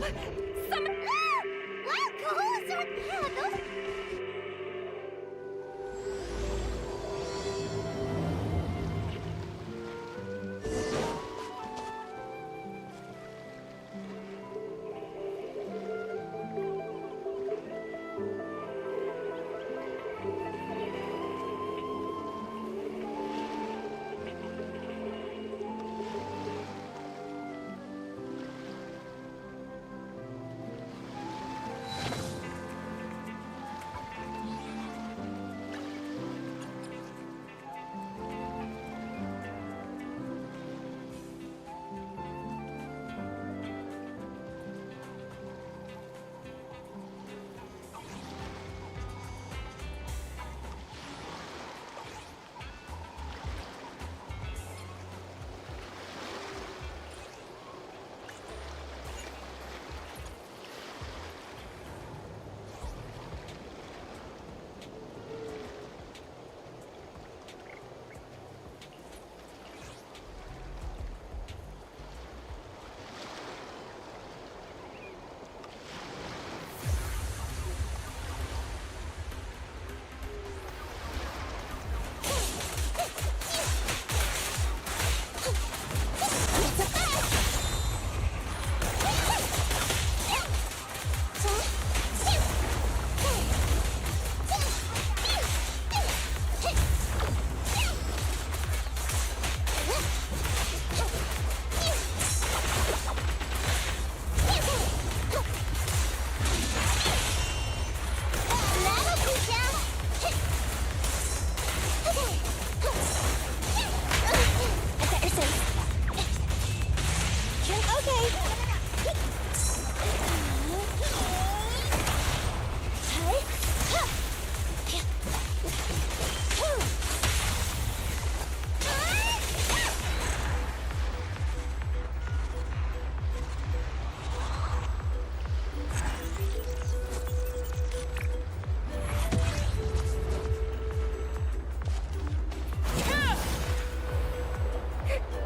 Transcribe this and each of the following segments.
Some... Wow, cool! So, yeah, those...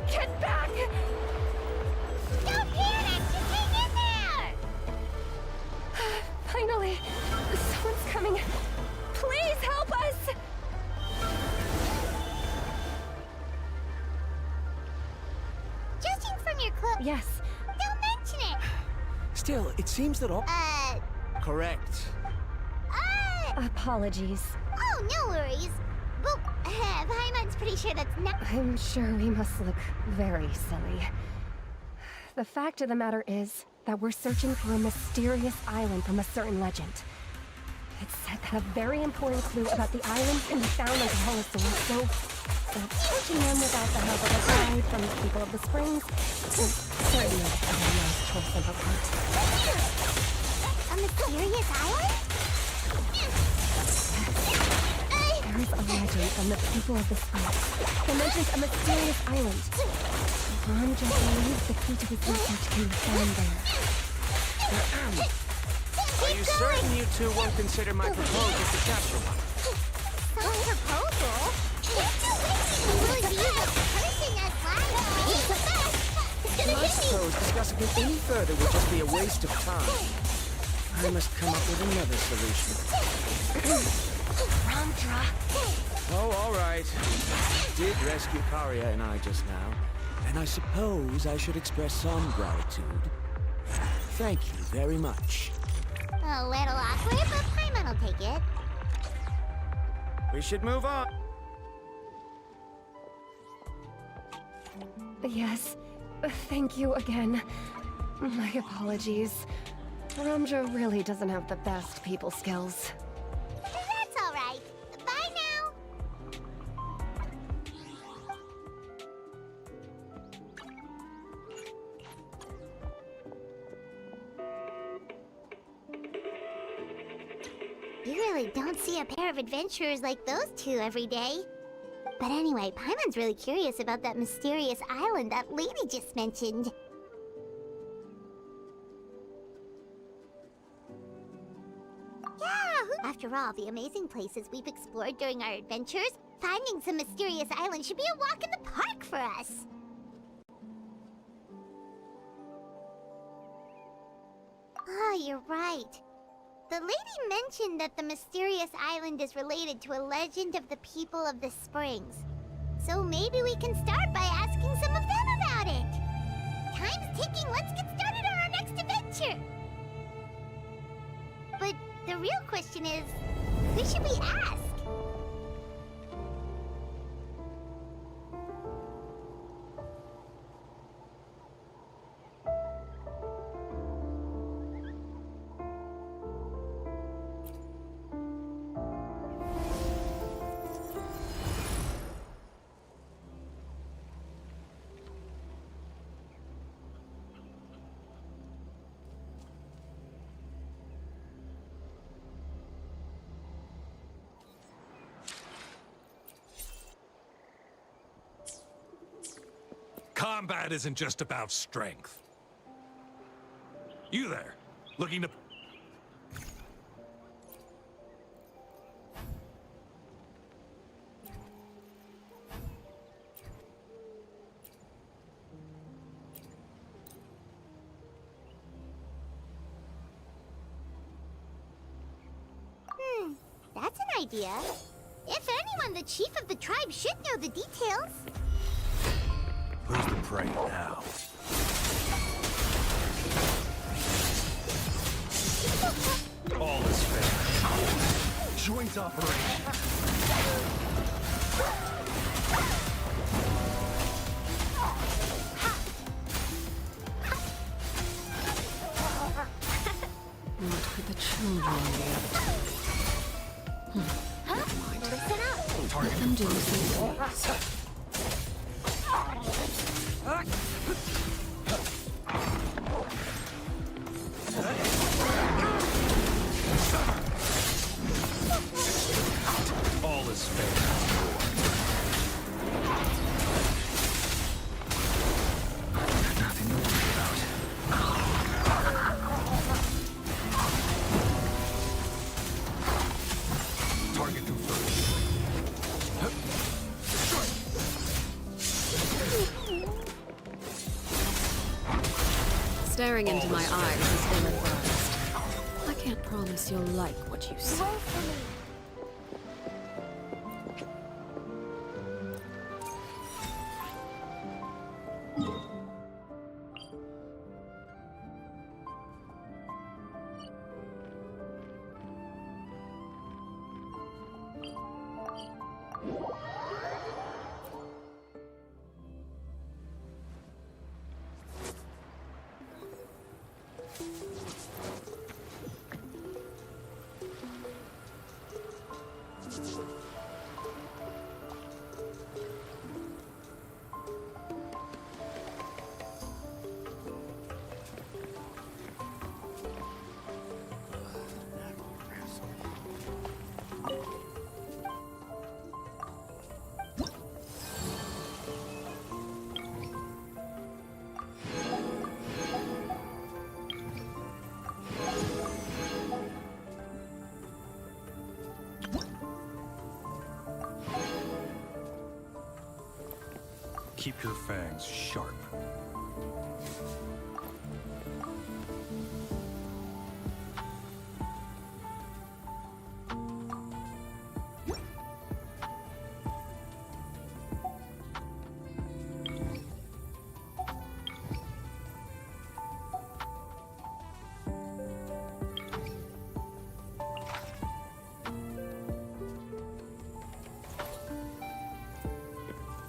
Get back! Don't panic! Just hang in there! Finally! Someone's coming! Please help us! Judging from your clothes... Yes. Don't mention it! Still, it seems that all... Uh... Correct. Apologies. Oh, no worries. But, Paimon's pretty sure that's not... I'm sure we must look very silly. The fact of the matter is that we're searching for a mysterious island from a certain legend. It's said that a very important clue about the island can be found on Kaholosaur, so searching them without the help of a guide from the people of the Springs is certainly a nice choice of a part. A mysterious island? There is a legend from the people of the Springs that mentions a mysterious island. Ronja believes the key to his research can be found there. Are you certain you two won't consider my proposal to capture one? Some proposal? Will you use a person as live? It's the best! It's gonna I hit me! suppose discussing it any further would just be a waste of time. I must come up with another solution. Rondra! Oh, all right. You did rescue Karia and I just now, and I suppose I should express some gratitude. Thank you very much. A little awkward, but Paimon will take it. We should move on. Yes, thank you again. My apologies. Ramja really doesn't have the best people skills. That's all right. Bye now. You really don't see a pair of adventurers like those two every day. But anyway, Paimon's really curious about that mysterious island that lady just mentioned. Yeah! After all the amazing places we've explored during our adventures, finding some mysterious island should be a walk in the park for us. Oh, you're right. The lady mentioned that the mysterious island is related to a legend of the people of the springs. So maybe we can start by asking some of them about it. Time's ticking. Let's get started on our next adventure. But the real question is, who should we ask? Combat isn't just about strength. You there, looking to... That's an idea. If anyone, the chief of the tribe should know the details. Who's the prey now? All is fair. Joint operation. What could the children do? Listen up. Let them do as they please. All is fair. Nothing to worry about. Target confirmed. Staring into my eyes is ill-advised. I can't promise you'll like what you see. Keep your fangs sharp.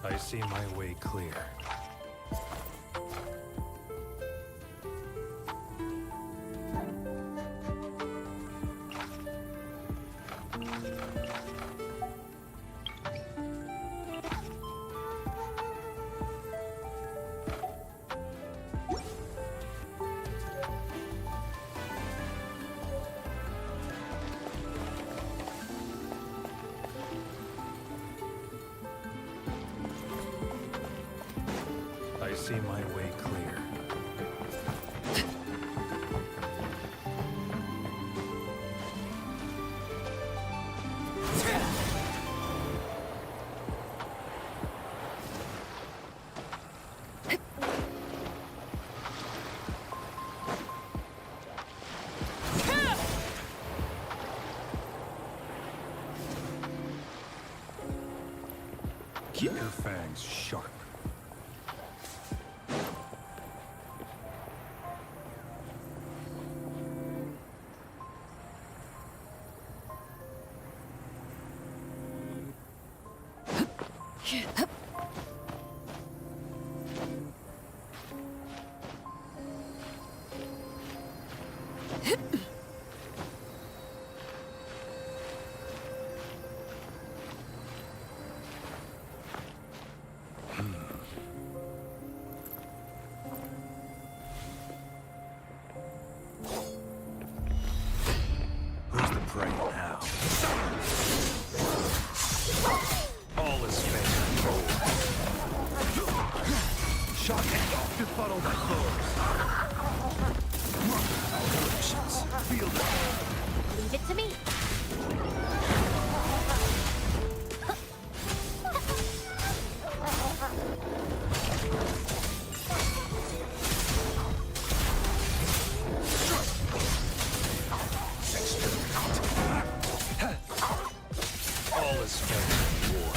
I see my way clear. I see my way clear. Keep your fangs sharp. Who's the prey now? All is fair. Shock and befuddle my foes. Feel that. Leave it to me. All is fair in war.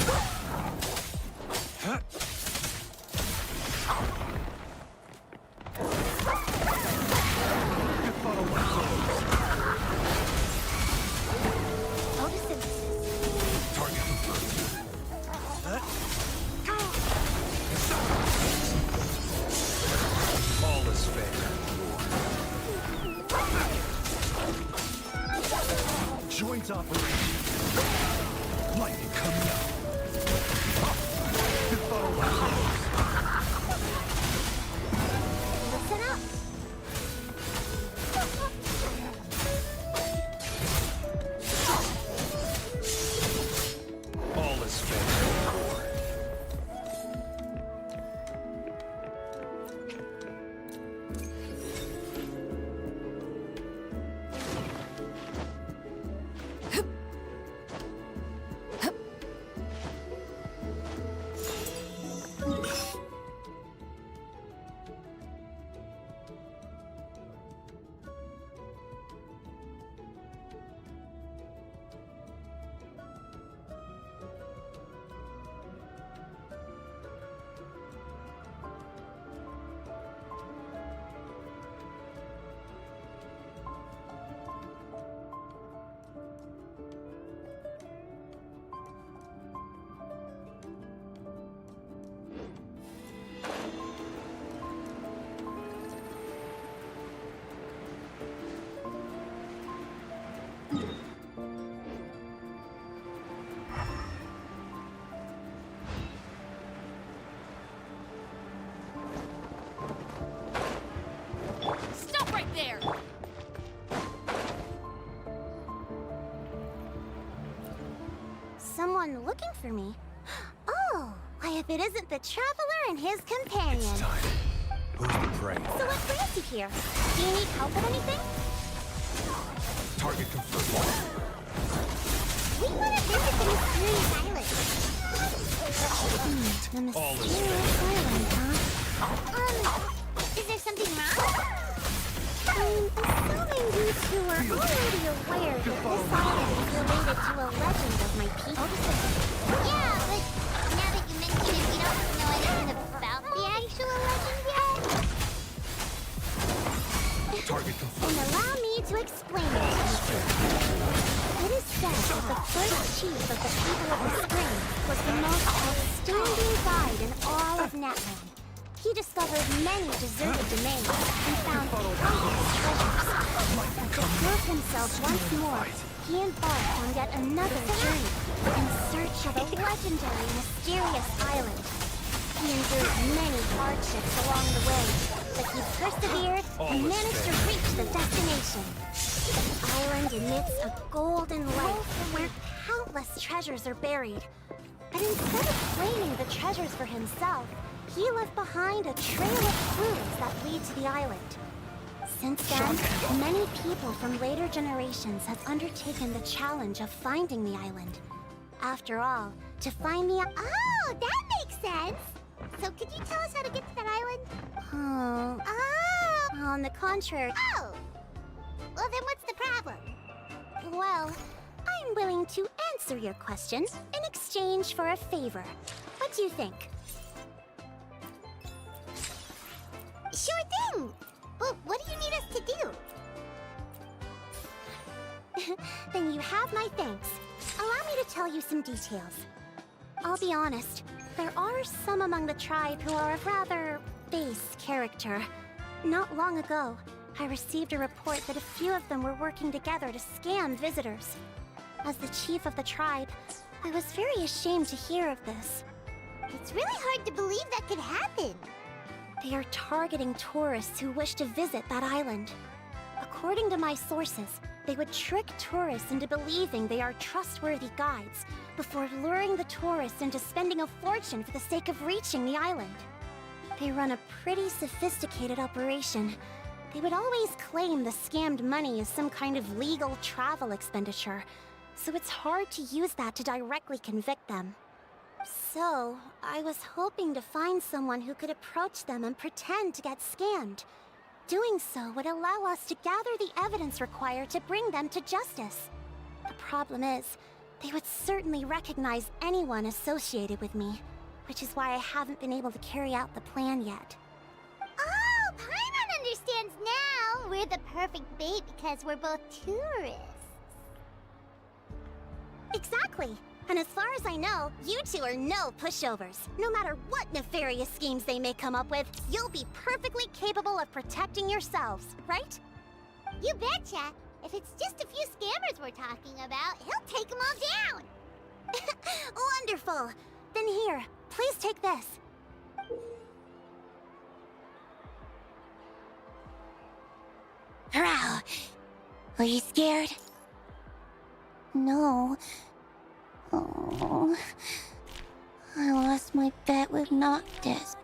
Befuddle my foes. Photosynthesis. Target confirmed. All is fair in war. Joint operation. Lightning coming out. Befuddle my foes. Listen up. All is fair in war. Stop right there! Someone looking for me? Oh, why if it isn't the Traveler and his companion. It's time. Who's the prey? So what brings you here? Do you need help with anything? Target confirmed. We want to visit the mysterious island. The All is mysterious island, huh? Is there something wrong? I'm assuming you two are already aware that this island is related to a legend of my people. Yeah, but now that you mention it, we don't know anything about the actual legend yet. Target And confirmed. allow me to explain it to you. It is said that the first chief of the people of the spring was the most outstanding guide in all of Netland. He discovered many deserted domains and found countless treasures. But to prove himself once more, he embarked on yet another journey in search of a legendary, mysterious island. He endured many hardships along the way, but he persevered and managed to reach the destination. The island emits a golden light where countless treasures are buried. But instead of claiming the treasures for himself, he left behind a trail of clues that lead to the island. Since then, many people from later generations have undertaken the challenge of finding the island. After all, to find the Oh, that makes sense! So could you tell us how to get to that island? Oh. On the contrary. Oh! Well, then what's the problem? Well, I'm willing to answer your question in exchange for a favor. But What do you think? Sure thing! But what do you need us to do? Then you have my thanks. Allow me to tell you some details. I'll be honest, there are some among the tribe who are of rather base character. Not long ago, I received a report that a few of them were working together to scam visitors. As the chief of the tribe, I was very ashamed to hear of this. It's really hard to believe that could happen. They are targeting tourists who wish to visit that island. According to my sources, they would trick tourists into believing they are trustworthy guides before luring the tourists into spending a fortune for the sake of reaching the island. They run a pretty sophisticated operation. They would always claim the scammed money is some kind of legal travel expenditure, so it's hard to use that to directly convict them. So, I was hoping to find someone who could approach them and pretend to get scammed. Doing so would allow us to gather the evidence required to bring them to justice. The problem is, they would certainly recognize anyone associated with me, which is why I haven't been able to carry out the plan yet. Oh, Paimon understands now! We're the perfect bait because we're both tourists. Exactly! And as far as I know, you two are no pushovers. No matter what nefarious schemes they may come up with, you'll be perfectly capable of protecting yourselves, right? You betcha! If it's just a few scammers we're talking about, he'll take them all down! Wonderful! Then here, please take this. Hurrah! Were you scared? No. Oh, I lost my bet with Noctis.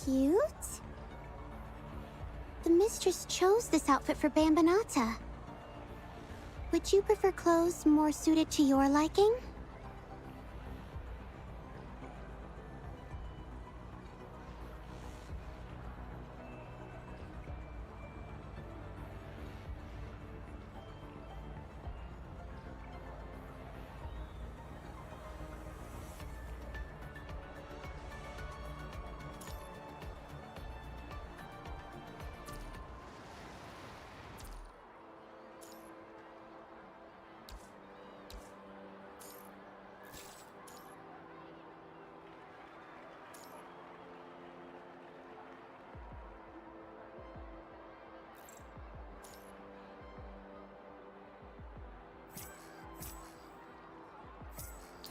Cute? The mistress chose this outfit for Bambanata. Would you prefer clothes more suited to your liking?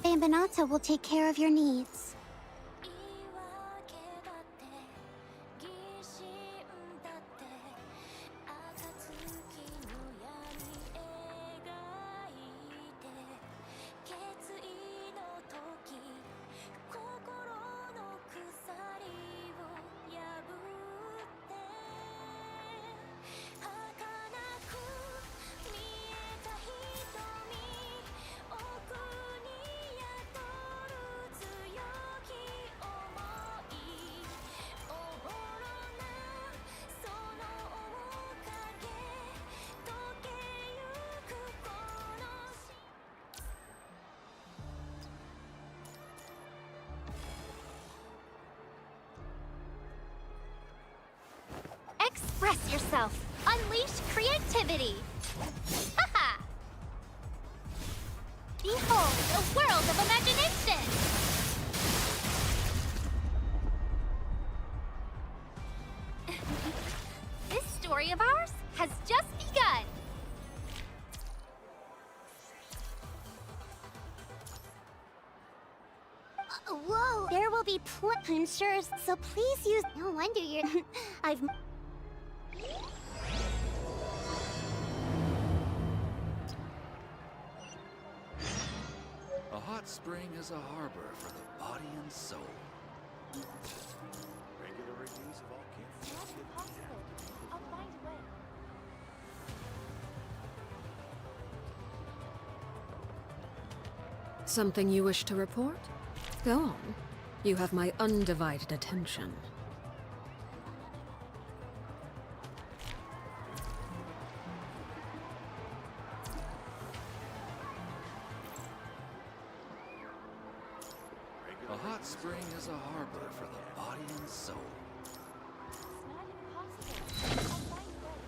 Bambanata will take care of your needs. Express yourself! Unleash creativity! Haha! Behold, a world of imagination! This story of ours has just begun! Whoa! There will will be I'm sure, so please use. No wonder you're. I've. A hot spring is a harbor for the body and soul. Regular reviews of all campus. I'll find a way. Something you wish to report? Go on. You have my undivided attention. A hot spring is a harbor for the body and soul. It's not impossible. I'll find a way.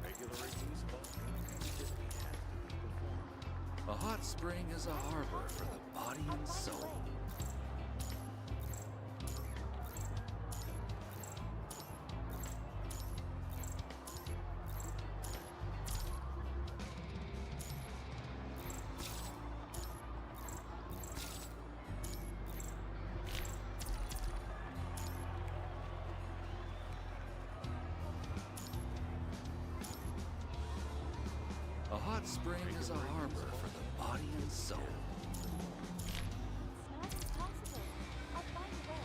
Regular reviews of all campus. A hot spring is a harbor for the body and soul. A hot spring is a harbor for the body and soul. It's not impossible. I'll find a way.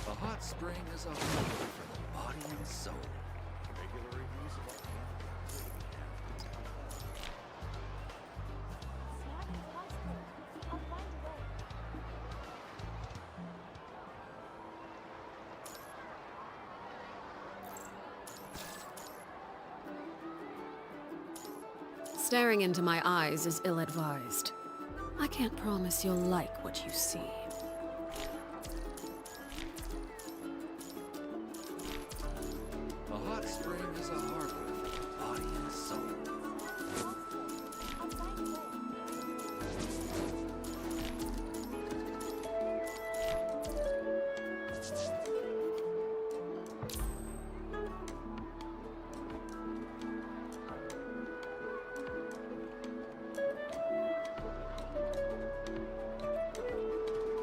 A hot spring is a harbor for the body and soul. Regular reviews of all campus. It's not impossible. I'll find a way. Staring into my eyes is ill-advised. I can't promise you'll like what you see. A hot spring is a harbor for the body and soul. I'll find a way.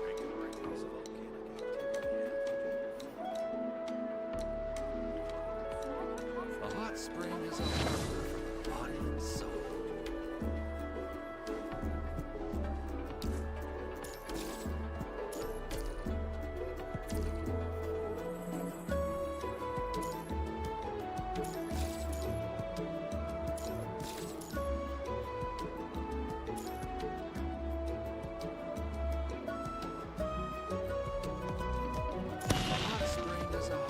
Regular reviews of volcanic activity. A hot spring is a harbor for the body and soul. A hot spring is a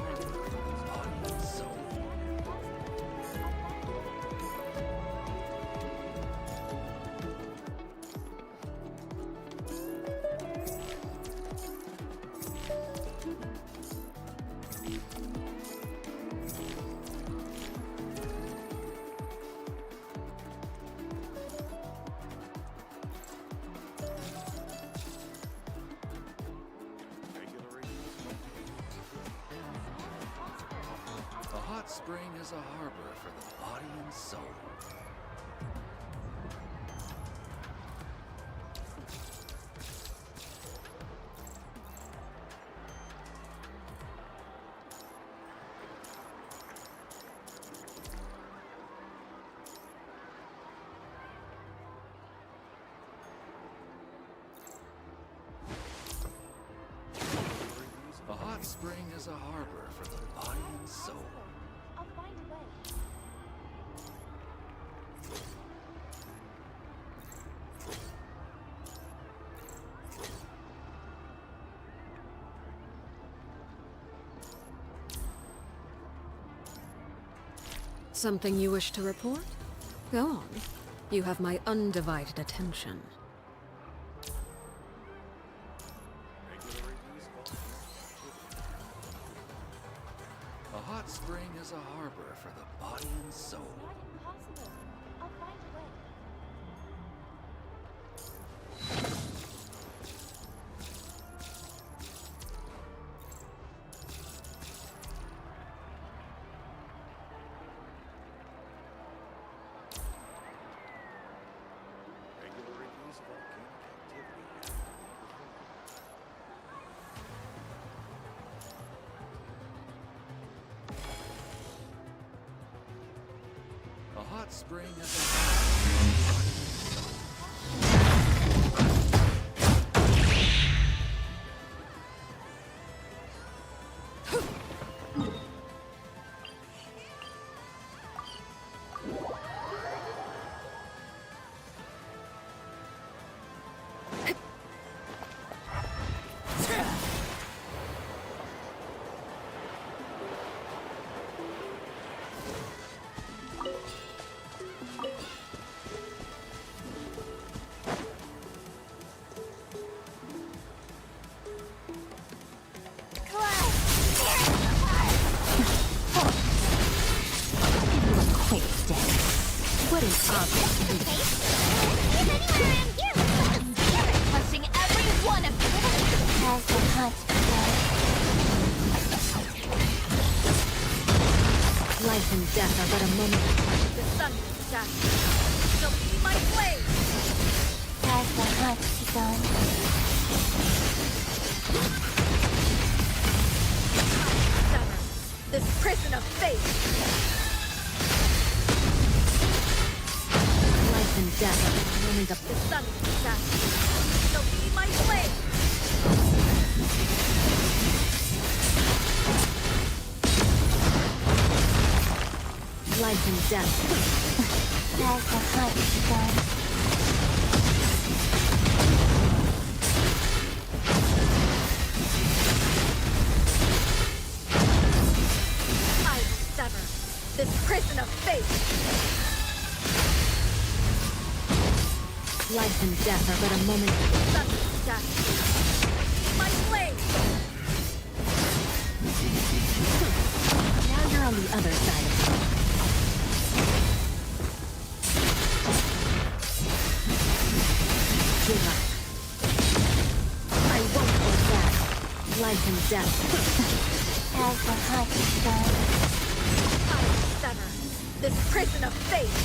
harbor for the body and soul. A hot spring is a harbor for the body and soul. A hot spring is a harbor for the body and soul. I'll find a way. Something you wish to report? Go on. You have my undivided attention. A hot spring is a harbor for the body and soul. Impossible. I'll find a way. Regular reviews of volcanic activity. A hot spring is a Quick death. What an object. Touching every one of you. As the hunt Life and death are but a moment apart. The sun will shine. Shall be my blade. Has the hunt begun? Sever this prison of fate. Life and death are but a moment The apart. sun will shine. Shall be my blade. Life and death. Has the hunt begun? I will sever this prison of fate. Life and death are but a moment apart. The sun will shine. Shall be my blade. Now you're on the other side of the road. Give up. I won't hold back. Life and death. Has the hunt begun? I will sever this prison of fate.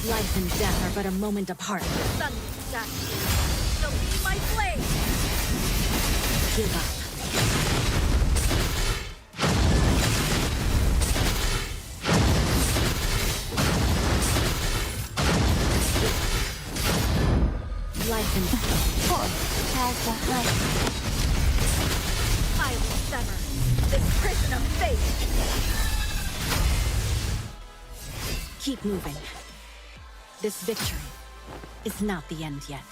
Life and death are but a moment apart. The sun will shine. Shall be my blade. Give up. Life and Has the hunt? I will sever this prison of fate. keep moving. This victory is not the end yet.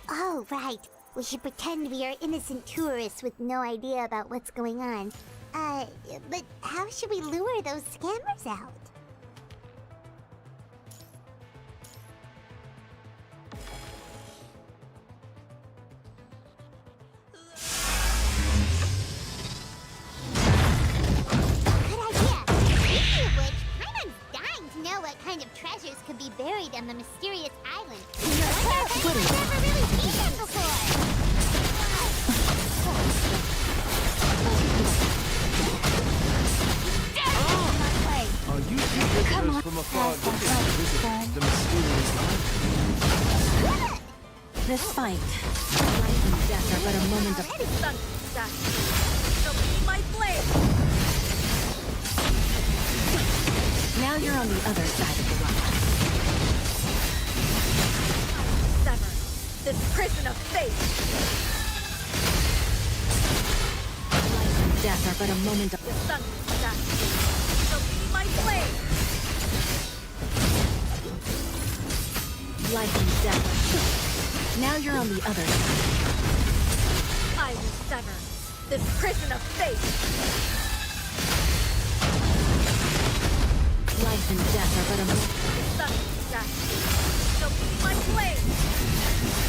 Oh, right. We should pretend we are innocent tourists with no idea about what's going on. But how should we lure those scammers out? Good idea! Speaking of which, Paimon's dying to know what kind of treasures could be buried on the mysterious island. I wonder if anyone's ever really seen them before! Are you two visitors from afar to visit the mysterious island? This fight, life and death are but a moment of... Sunset shall be my blade. Now you're on the other side of the rock. Sever this prison of fate. Life and death are but a moment of... The sunset shall be my blade. Life and death. Now you're on the other side. I will sever this prison of fate! Life and death are but a moment. The sun will shine. Shall be my blade!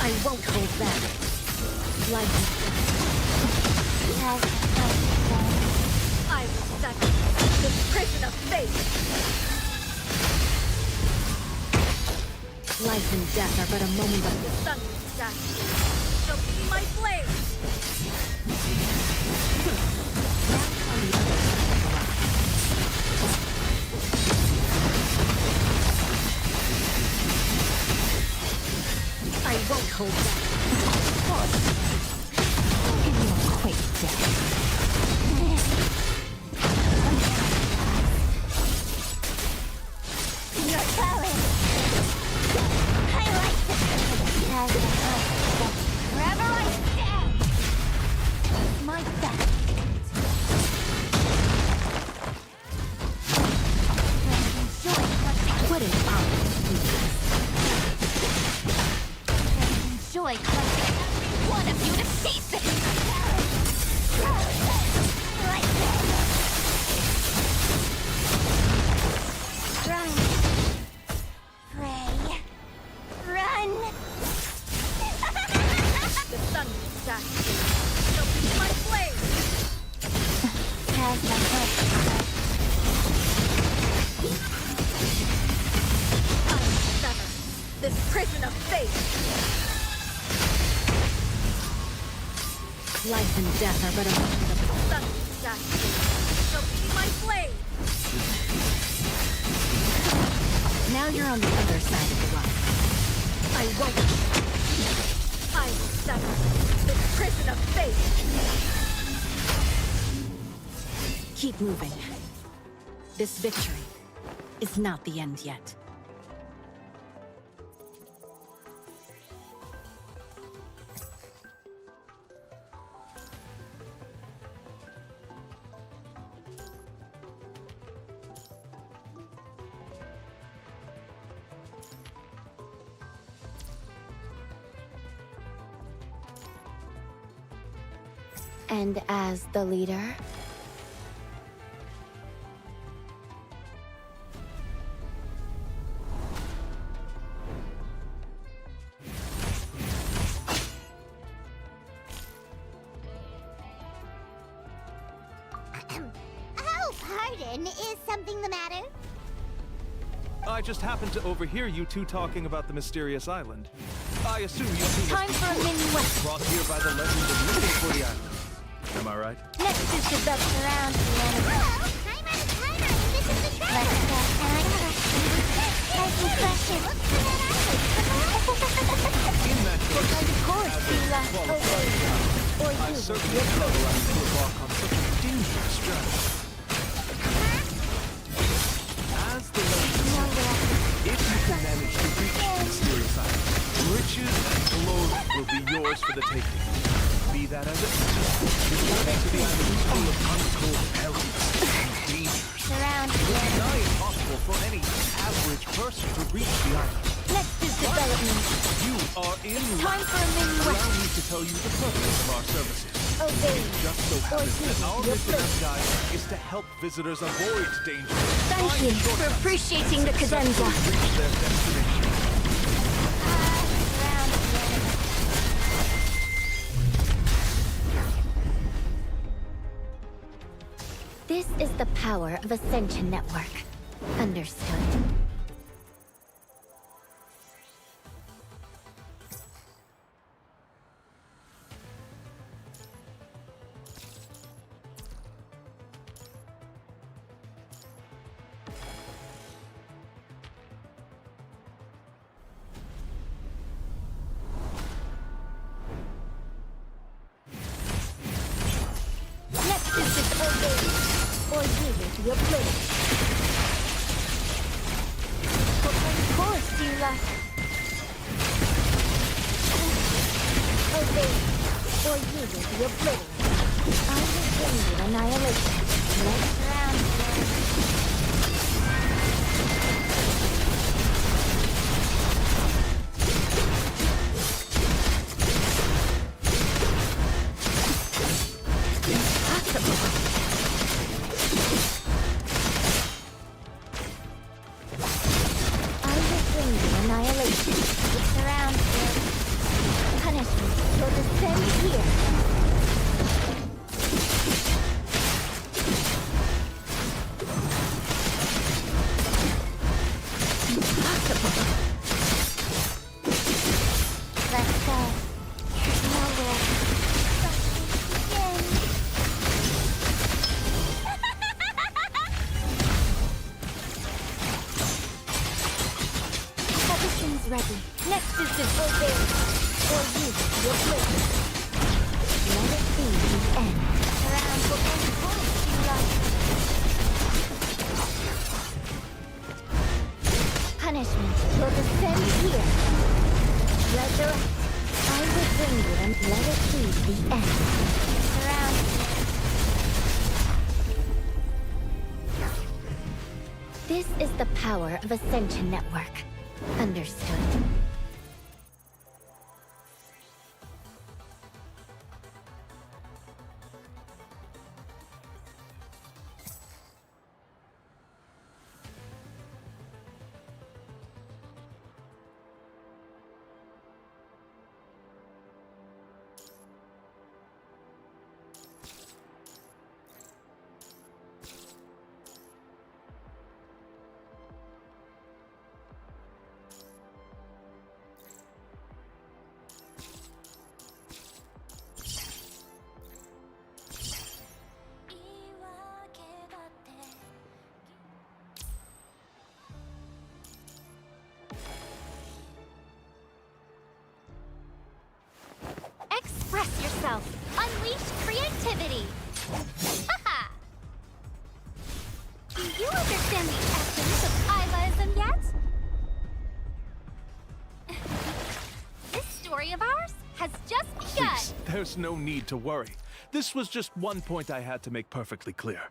I won't hold back. Life and I will sever this prison of fate! life and death are but a moment of The sun will shine. Shall be my blade! I won't hold back. I'll give you a quick death. Your talent. I like this. Wherever I stand. My best. What an honor. Enjoy crushing every one of you to pieces. I like this. Run. Pray. Run. The sun will shine. Shall be my blade! Has my heart. I will sever this prison of fate! Life and death are but a moment of The sun will shine. Shall be my blade! Now you're on the other side of the line. I won't. I will sever this prison of fate! Keep moving. This victory is not the end yet. And as the leader, oh, pardon. Is something the matter? I just happened to overhear you two talking about the mysterious island. I assume you two Time for a minuet. brought here by the legend of looking for the island. Am I right? Next is the best around the enemy. Hello, I'm on a timer. This is the treasure. Let's go. I can crush it. Look for that island. In that case, Of course, Sheila. Or I you. certainly don't know I to embark on such a dangerous journey. As the legend says, if you can manage to reach the mysterious island, riches and glory will be yours for the taking. Be that as it may, the journey to the island is full of untold perils and dangers. Surround It the is enemy. nigh impossible for any average person to reach the island. Next is development. You are in Time for a minuet. Allow me to tell you the purpose of our services. Obey. It just so happens you, that our your mission as place. guides is to help visitors avoid danger. Thank Find you for shortcuts, appreciating the and successfully cadenza. reach their destination. Surround the enemy. This is the power of Ascension Network. Understood. Next is disobey, or you will be obliterated. Open course, Sheila. Obey, or you will be obliterated. I will bring you annihilation. Next round, I will bring you annihilation. It surrounds you. Punishment will descend here. Let's go. Nowhere. Again. Everything's ready. Next is the obey. Or you, your place. Let it be the end. Around will only point you like. Punishment will descend here. Resurrect. I will bring you and let it be the end. Around. This is the power of Ascension Network. Understood. Express yourself. Unleash creativity. Haha! Do you understand the essence of Ivaism yet? This story of ours has just begun. Please, there's no need to worry. This was just one point I had to make perfectly clear.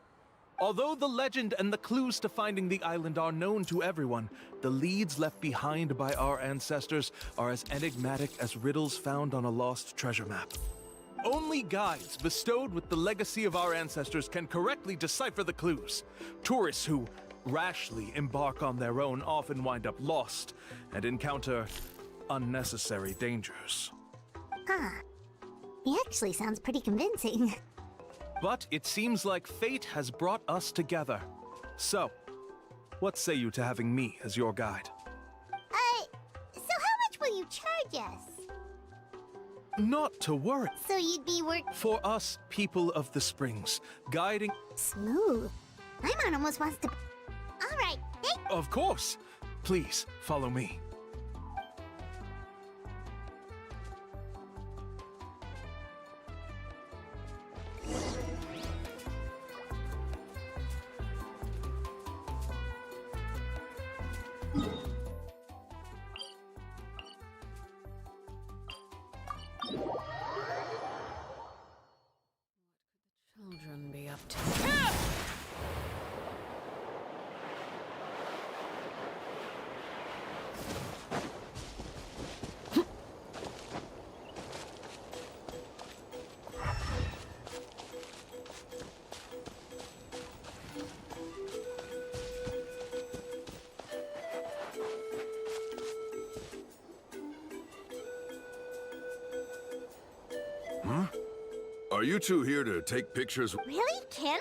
Although the legend and the clues to finding the island are known to everyone, the leads left behind by our ancestors are as enigmatic as riddles found on a lost treasure map. Only guides bestowed with the legacy of our ancestors can correctly decipher the clues. Tourists who rashly embark on their own often wind up lost and encounter unnecessary dangers. Huh. He actually sounds pretty convincing. But it seems like fate has brought us together. So, what say you to having me as your guide? So how much will you charge us? Not to worry. So you'd be For us, people of the Springs, guiding... smooth. Paimon almost wants to... Alright, hey! Of course! Please, follow me. Children be up to. Are you two here to take pictures? Really? Can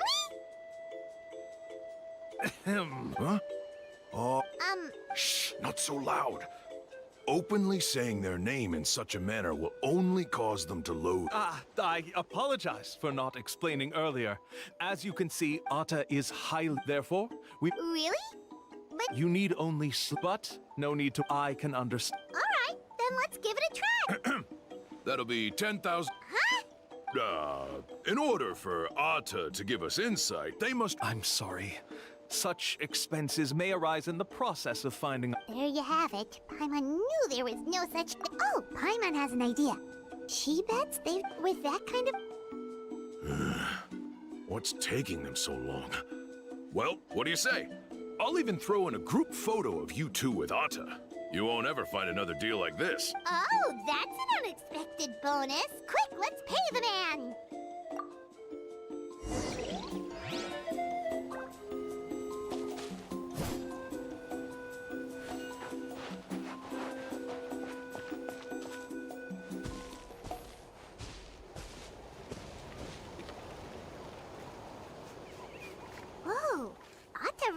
we? Huh? Oh, shh, not so loud. Openly saying their name in such a manner will only cause them to load. I apologize for not explaining earlier. As you can see, Atta is highly... Therefore, Really? But, you need only... But, no need to... I can understand. alright, then let's give it a try. That'll be 10,000. Huh? In order for Atta to give us insight, they must... I'm sorry. Such expenses may arise in the process of finding... There you have it. Paimon knew there was no such thing. Oh, Paimon has an idea. She bets they... with that kind of... What's taking them so long? Well, what do you say? I'll even throw in a group photo of you two with Atta. You won't ever find another deal like this. Oh, that's an unexpected bonus. Quick, let's pay the man.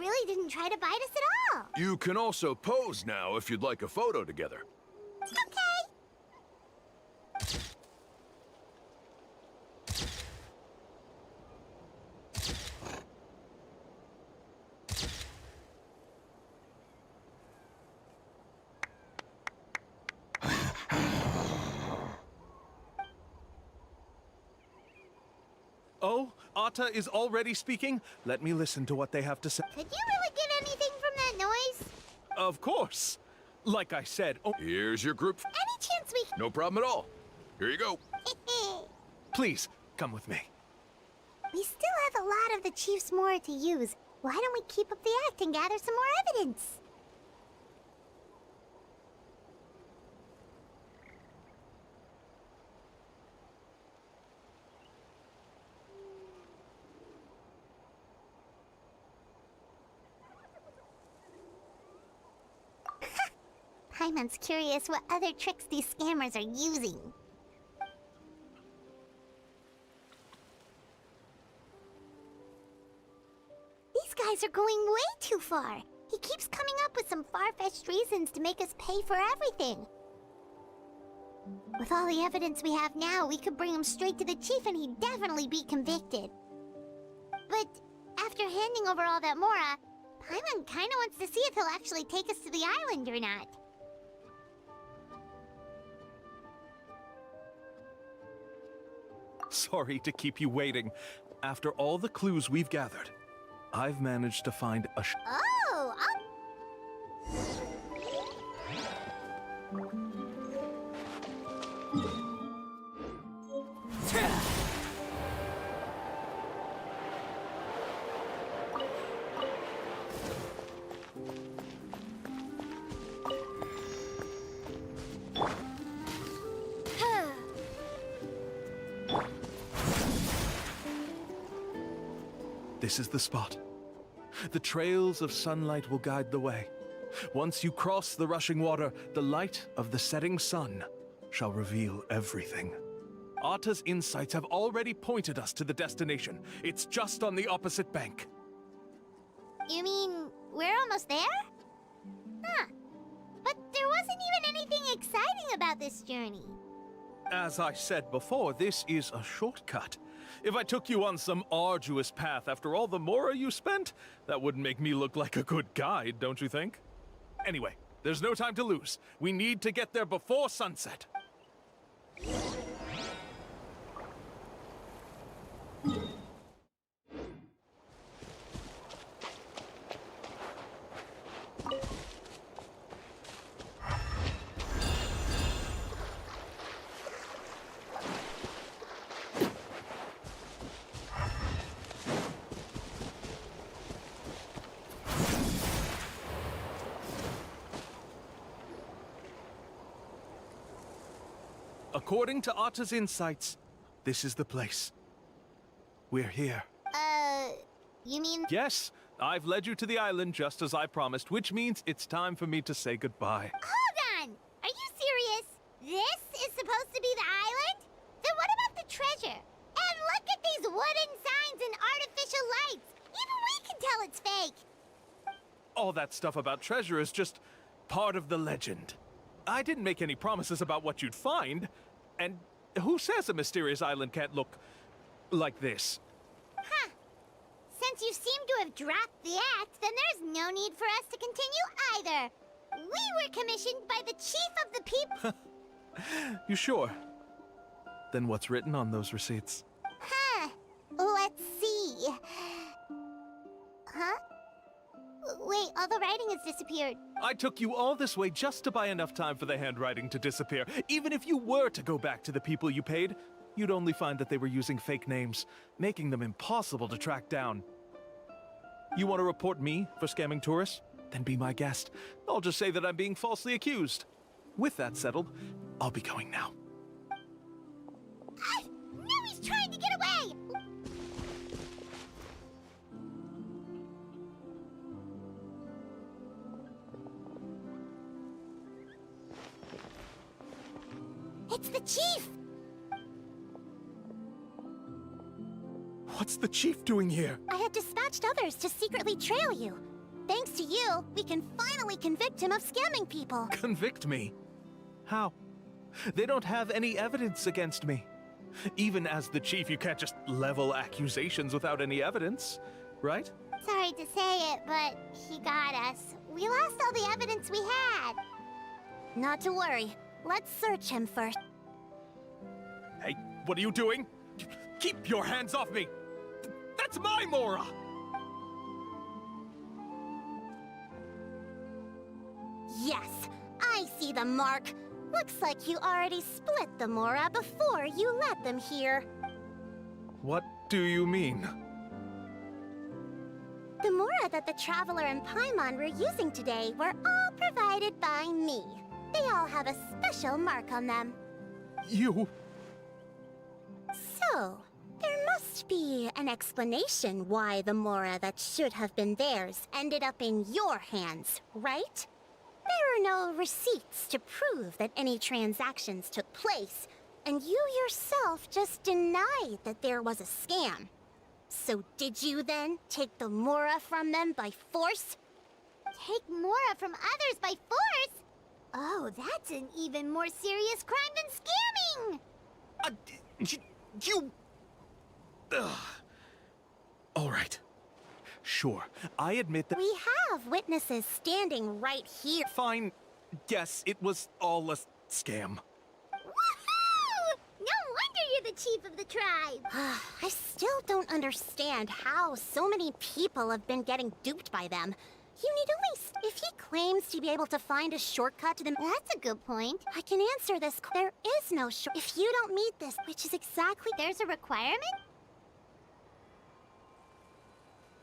really didn't try to bite us at all. You can also pose now if you'd like a photo together. Okay. Oh, Atta is already speaking? Let me listen to what they have to say. Could you really get anything from that noise? Of course. Like I said, oh, Here's your group. Any chance we No problem at all. Here you go. please, come with me. We still have a lot of the Chief's Mora to use. Why don't we keep up the act and gather some more evidence? Paimon's curious what other tricks these scammers are using. These guys are going way too far. He keeps coming up with some far-fetched reasons to make us pay for everything. With all the evidence we have now, we could bring him straight to the chief and he'd definitely be convicted. But after handing over all that Mora, Paimon kinda wants to see if he'll actually take us to the island or not. Sorry to keep you waiting. After all the clues we've gathered, I've managed to find a Oh, This is the spot. The trails of sunlight will guide the way. Once you cross the rushing water, the light of the setting sun shall reveal everything. Atta's insights have already pointed us to the destination. It's just on the opposite bank. you mean we're almost there? Huh. But there wasn't even anything exciting about this journey. As I said before, this is a shortcut. If I took you on some arduous path after all the Mora you spent, that wouldn't make me look like a good guide, don't you think? Anyway, there's no time to lose. We need to get there before sunset. According to Atta's insights, this is the place. We're here. You mean... Yes, I've led you to the island just as I promised, which means it's time for me to say goodbye. Hold on! Are you serious? This is supposed to be the island? Then what about the treasure? And look at these wooden signs and artificial lights! Even we can tell it's fake! All that stuff about treasure is just part of the legend. I didn't make any promises about what you'd find. And who says a mysterious island can't look like this? Huh. Since you seem to have dropped the act, then there's no need for us to continue either. We were commissioned by the chief of the people. You sure? Then what's written on those receipts? Huh. Let's see. Huh? Wait, all the writing has disappeared. I took you all this way just to buy enough time for the handwriting to disappear. Even if you were to go back to the people you paid, you'd only find that they were using fake names, making them impossible to track down. You want to report me for scamming tourists? Then be my guest. I'll just say that I'm being falsely accused. With that settled, I'll be going now. No, he's trying to get away! It's the chief! What's the chief doing here? I have dispatched others to secretly trail you. thanks to you, we can finally convict him of scamming people. Convict me? How? They don't have any evidence against me. Even as the chief, you can't just level accusations without any evidence, right? Sorry to say it, but he got us. We lost all the evidence we had. Not to worry. Let's search him first. Hey, what are you doing? Keep your hands off me! That's my Mora! Yes, I see the mark. Looks like you already split the Mora before you let them here. What do you mean? The Mora that the Traveler and Paimon were using today were all provided by me. They all have a special mark on them. You... So, there must be an explanation why the Mora that should have been theirs ended up in your hands, right? There are no receipts to prove that any transactions took place, and you yourself just denied that there was a scam. So did you then take the Mora from them by force? Take Mora from others by force? Oh, that's an even more serious crime than scamming! You... Ugh. All right. Sure, I admit that... We have witnesses standing right here. Fine. Yes, it was all a scam. Woohoo! No wonder you're the chief of the tribe! I still don't understand how so many people have been getting duped by them. You need at least... If he claims to be able to find a shortcut to the... That's a good point. I can answer this. There is no short... If you don't meet this, which is exactly... There's a requirement?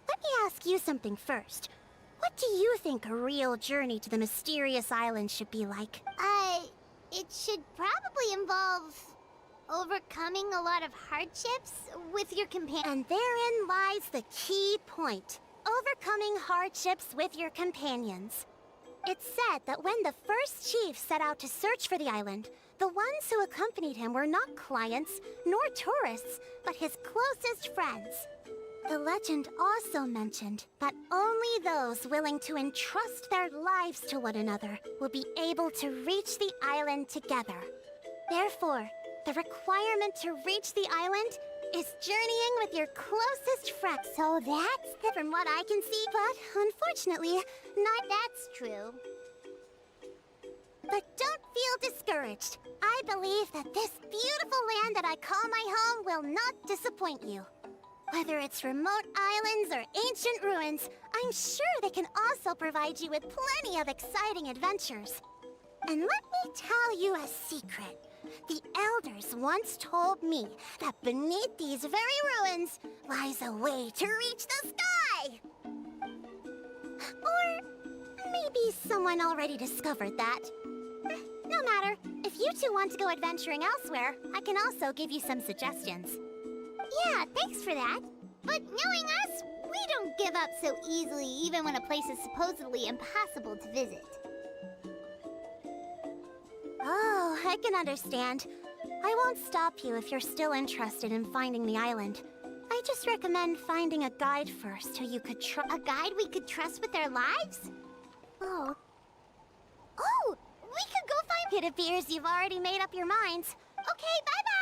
Let me ask you something first. What do you think a real journey to the mysterious island should be like? It should probably involve overcoming a lot of hardships with your companion. And therein lies the key point. Overcoming hardships with your companions. It's said that when the first chief set out to search for the island, the ones who accompanied him were not clients nor tourists, but his closest friends. The legend also mentioned that only those willing to entrust their lives to one another will be able to reach the island together. Therefore, the requirement to reach the island is journeying with your closest friend. So that's from what I can see, but unfortunately, not that's true. But don't feel discouraged. I believe that this beautiful land that I call my home will not disappoint you. Whether it's remote islands or ancient ruins, I'm sure they can also provide you with plenty of exciting adventures. And let me tell you a secret. The elders once told me that beneath these very ruins lies a way to reach the sky! Or maybe someone already discovered that. No matter. If you two want to go adventuring elsewhere, I can also give you some suggestions. Yeah, thanks for that. But knowing us, we don't give up so easily even when a place is supposedly impossible to visit. Oh, I can understand. I won't stop you if you're still interested in finding the island. I just recommend finding a guide first who you could trust. A guide we could trust with their lives? Oh. Oh, we could go find... It appears you've already made up your minds. Okay, bye-bye!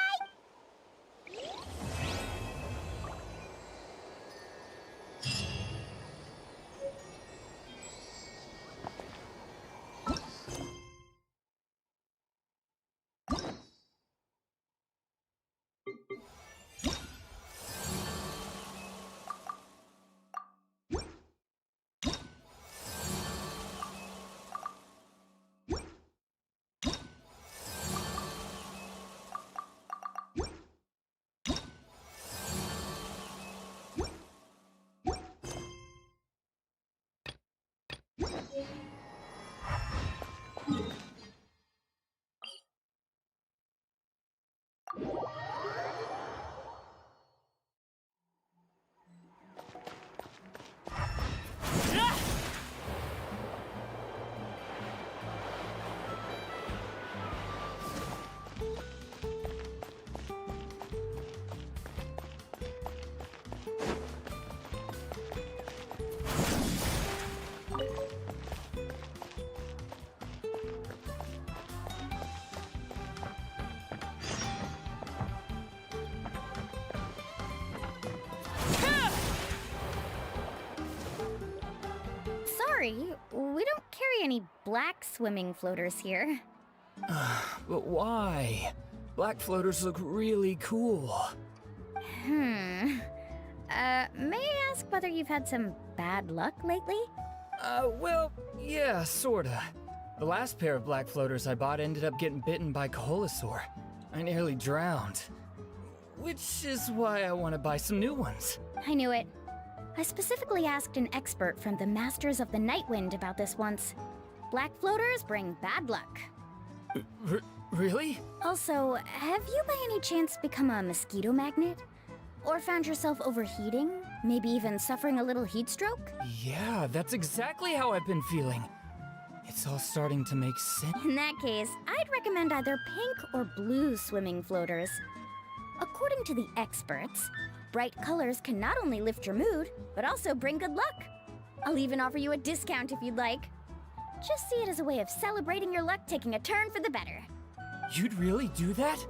any black swimming floaters here. But why? Black floaters look really cool. May I ask whether you've had some bad luck lately? Well, yeah, sorta. The last pair of black floaters I bought ended up getting bitten by Koholosaur. I nearly drowned. Which is why I want to buy some new ones. I knew it. I specifically asked an expert from the Masters of the Nightwind about this once. Black floaters bring bad luck. Really? Also, have you by any chance become a mosquito magnet? Or found yourself overheating? Maybe even suffering a little heat stroke? Yeah, that's exactly how I've been feeling. It's all starting to make sense. In that case, I'd recommend either pink or blue swimming floaters. According to the experts, bright colors can not only lift your mood, but also bring good luck. I'll even offer you a discount if you'd like. Just see it as a way of celebrating your luck taking a turn for the better. You'd really do that?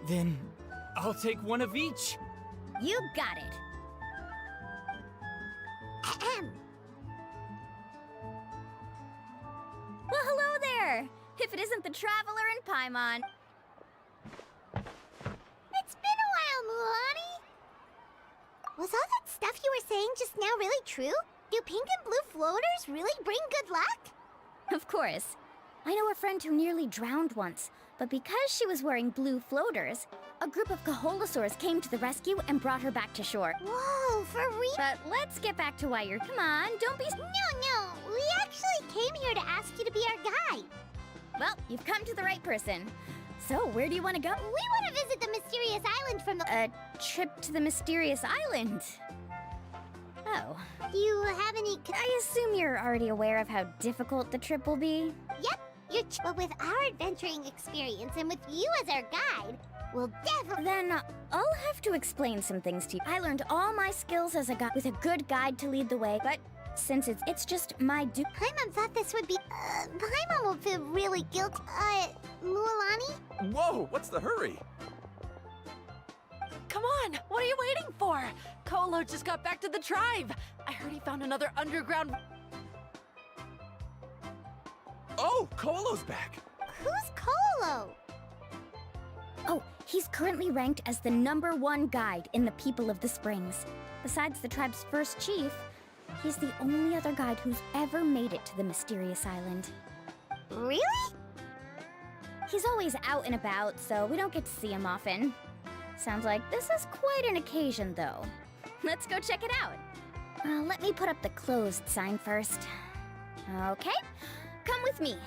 Then I'll take one of each. You got it. Ahem. Well, hello there! If it isn't the Traveler and Paimon. It's been a while, Mulan. Was all that stuff you were saying just now really true? Do pink and blue floaters really bring good luck? Of course. I know a friend who nearly drowned once, but because she was wearing blue floaters, a group of Koholosaurs came to the rescue and brought her back to shore. Whoa, for real? But let's get back to why you're... Come on, don't be... No, we actually came here to ask you to be our guide. Well, you've come to the right person. So, where do you want to go? We want to visit the mysterious island from the... A trip to the mysterious island. Oh. Do you have any... I assume you're already aware of how difficult the trip will be? Yep, but with our adventuring experience and with you as our guide, we'll definitely... Then I'll have to explain some things to you. I learned all my skills as a guide with a good guide to lead the way, but since it's just my Paimon thought this would be... Paimon will feel really guilty. Mualani? Whoa, what's the hurry? Come on, what are you waiting for? Kolo just got back to the tribe. I heard he found another underground... Oh, Kolo's back. Who's Kolo? Oh, he's currently ranked as the #1 guide in the People of the Springs. Besides the tribe's first chief, he's the only other guide who's ever made it to the mysterious island. Really? He's always out and about, so we don't get to see him often. Sounds like this is quite an occasion, though. Let's go check it out. Let me put up the closed sign first. Okay, come with me.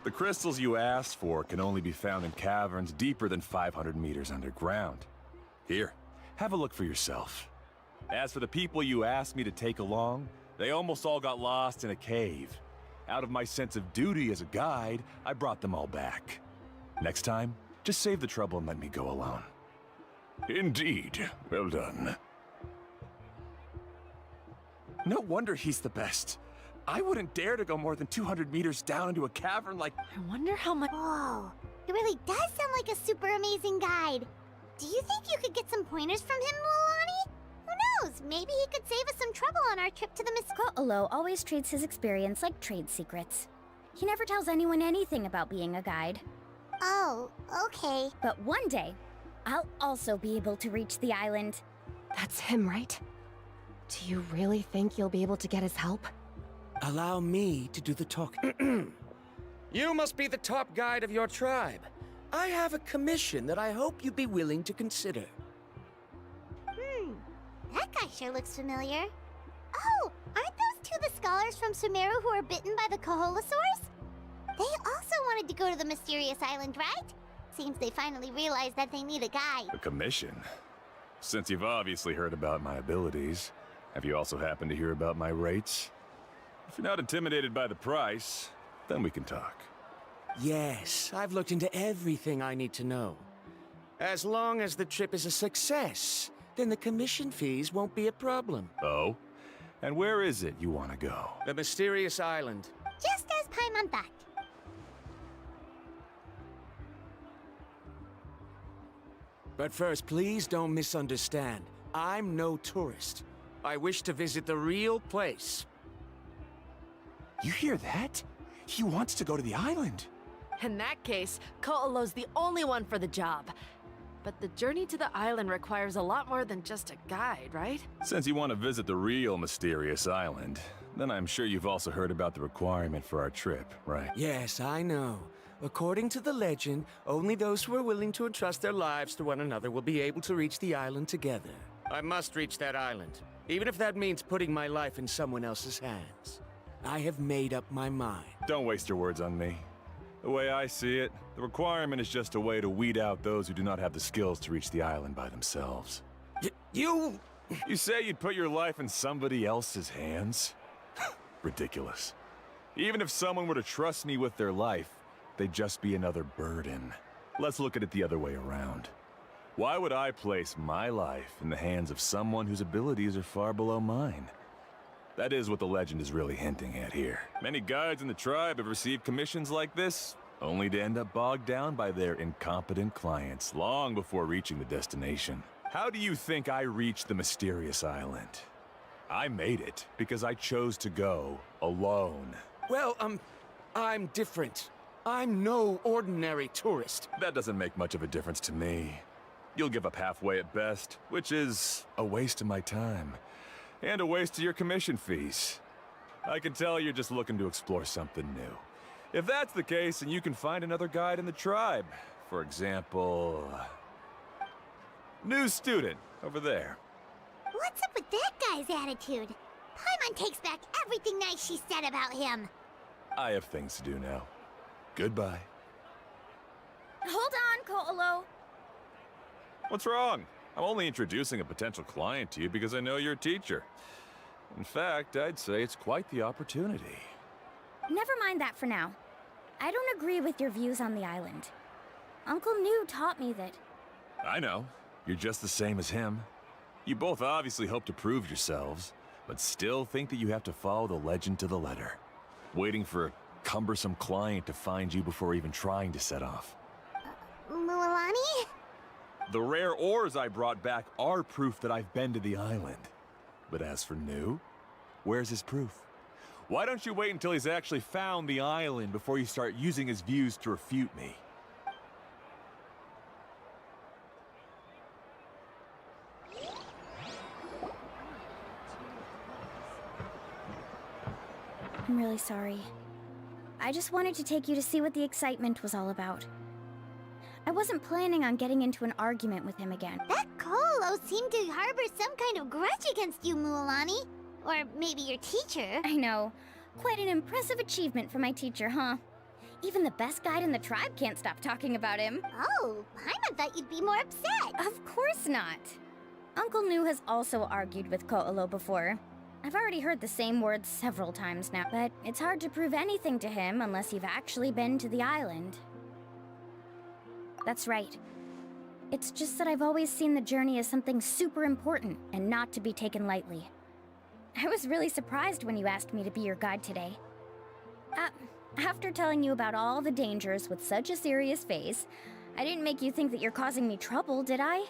The crystals you asked for can only be found in caverns deeper than 500 meters underground. Here, have a look for yourself. As for the people you asked me to take along, they almost all got lost in a cave. Out of my sense of duty as a guide, I brought them all back. Next time, just save the trouble and let me go alone. Indeed. Well done. No wonder he's the best. I wouldn't dare to go more than 200 meters down into a cavern like... I wonder how much. Whoa, it really does sound like a super amazing guide. Do you think you could get some pointers from him, Mualani? Who knows? Maybe he could save us some trouble on our trip to the Ko'olo always treats his experience like trade secrets. He never tells anyone anything about being a guide. Oh, okay. But one day, I'll also be able to reach the island. That's him, right? Do you really think you'll be able to get his help? Allow me to do the talking. You must be the top guide of your tribe. I have a commission that I hope you'd be willing to consider. That guy sure looks familiar. Oh, aren't those two the scholars from Sumeru who were bitten by the Koholosaurs? They also wanted to go to the mysterious island, right? Seems they finally realized that they need a guide. A commission? Since you've obviously heard about my abilities, have you also happened to hear about my rates? If you're not intimidated by the price, then we can talk. Yes, I've looked into everything I need to know. As long as the trip is a success, then the commission fees won't be a problem. Oh? And where is it you want to go? The mysterious island. Just as Paimon thought. But first, please don't misunderstand. I'm no tourist. I wish to visit the real place. You hear that? He wants to go to the island. In that case, Ko'olo's the only one for the job. But the journey to the island requires a lot more than just a guide, right? Since you want to visit the real mysterious island, then I'm sure you've also heard about the requirement for our trip, right? Yes, I know. According to the legend, only those who are willing to entrust their lives to one another will be able to reach the island together. I must reach that island, even if that means putting my life in someone else's hands. I have made up my mind. Don't waste your words on me. The way I see it, the requirement is just a way to weed out those who do not have the skills to reach the island by themselves. You... You say you'd put your life in somebody else's hands? Ridiculous. Even if someone were to trust me with their life, they'd just be another burden. Let's look at it the other way around. Why would I place my life in the hands of someone whose abilities are far below mine? That is what the legend is really hinting at here. Many guides in the tribe have received commissions like this, only to end up bogged down by their incompetent clients long before reaching the destination. How do you think I reached the mysterious island? I made it because I chose to go alone. Well, I'm different. I'm no ordinary tourist. That doesn't make much of a difference to me. You'll give up halfway at best, which is a waste of my time. And a waste of your commission fees. I can tell you're just looking to explore something new. If that's the case, then you can find another guide in the tribe. For example... new student, over there. What's up with that guy's attitude? Paimon takes back everything nice she said about him. I have things to do now. Goodbye. Hold on, Ko'olo. What's wrong? I'm only introducing a potential client to you because I know you're a teacher. In fact, I'd say it's quite the opportunity. Never mind that for now. I don't agree with your views on the island. Uncle New taught me that... I know. You're just the same as him. You both obviously hope to prove yourselves, but still think that you have to follow the legend to the letter. Waiting for a cumbersome client to find you before even trying to set off. Mualani? The rare ores I brought back are proof that I've been to the island. But as for New, where's his proof? Why don't you wait until he's actually found the island before you start using his views to refute me? I'm really sorry. I just wanted to take you to see what the excitement was all about. I wasn't planning on getting into an argument with him again. That Ko'olo seemed to harbor some kind of grudge against you, Mualani. Or maybe your teacher. I know. Quite an impressive achievement for my teacher, huh? Even the best guide in the tribe can't stop talking about him. Oh, Paimon thought you'd be more upset. Of course not. Uncle Nu has also argued with Ko'olo before. I've already heard the same words several times now, but it's hard to prove anything to him unless you've actually been to the island. That's right. It's just that I've always seen the journey as something super important and not to be taken lightly. I was really surprised when you asked me to be your guide today. After telling you about all the dangers with such a serious face, I didn't make you think that you're causing me trouble, did I?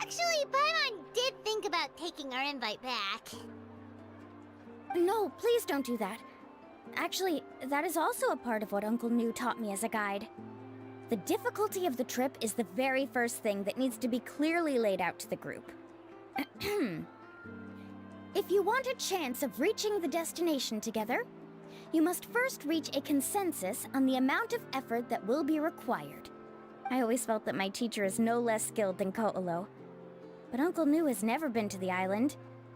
Actually, Paimon did think about taking our invite back. No, please don't do that. Actually, that is also a part of what Uncle Nu taught me as a guide. The difficulty of the trip is the very first thing that needs to be clearly laid out to the group. If you want a chance of reaching the destination together, you must first reach a consensus on the amount of effort that will be required. I always felt that my teacher is no less skilled than Ko'olo. But Uncle Nu has never been to the island,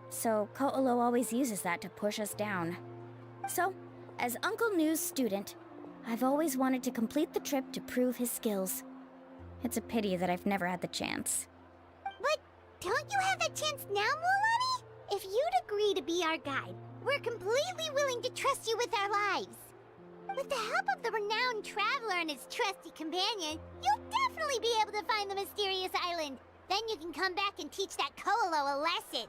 so Ko'olo always uses that to push us down. So, as Uncle Nu's student, I've always wanted to complete the trip to prove his skills. It's a pity that I've never had the chance. But don't you have that chance now, Mualani? If you'd agree to be our guide, we're completely willing to trust you with our lives. With the help of the renowned traveler and his trusty companion, you'll definitely be able to find the mysterious island. Then you can come back and teach that Ko'olo a lesson.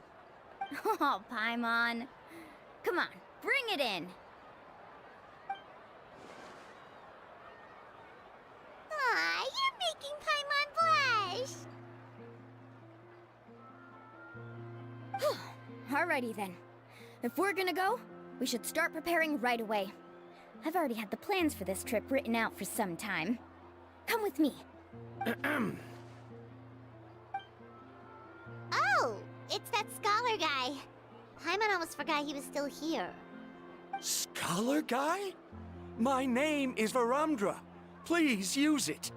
Oh, Paimon. Come on, bring it in. Aw, you're making Paimon blush. Alrighty then. If we're gonna go, we should start preparing right away. I've already had the plans for this trip written out for some time. Come with me. Oh, it's that scholar guy. Paimon almost forgot he was still here. Scholar guy? My name is Varumdra. Please use it.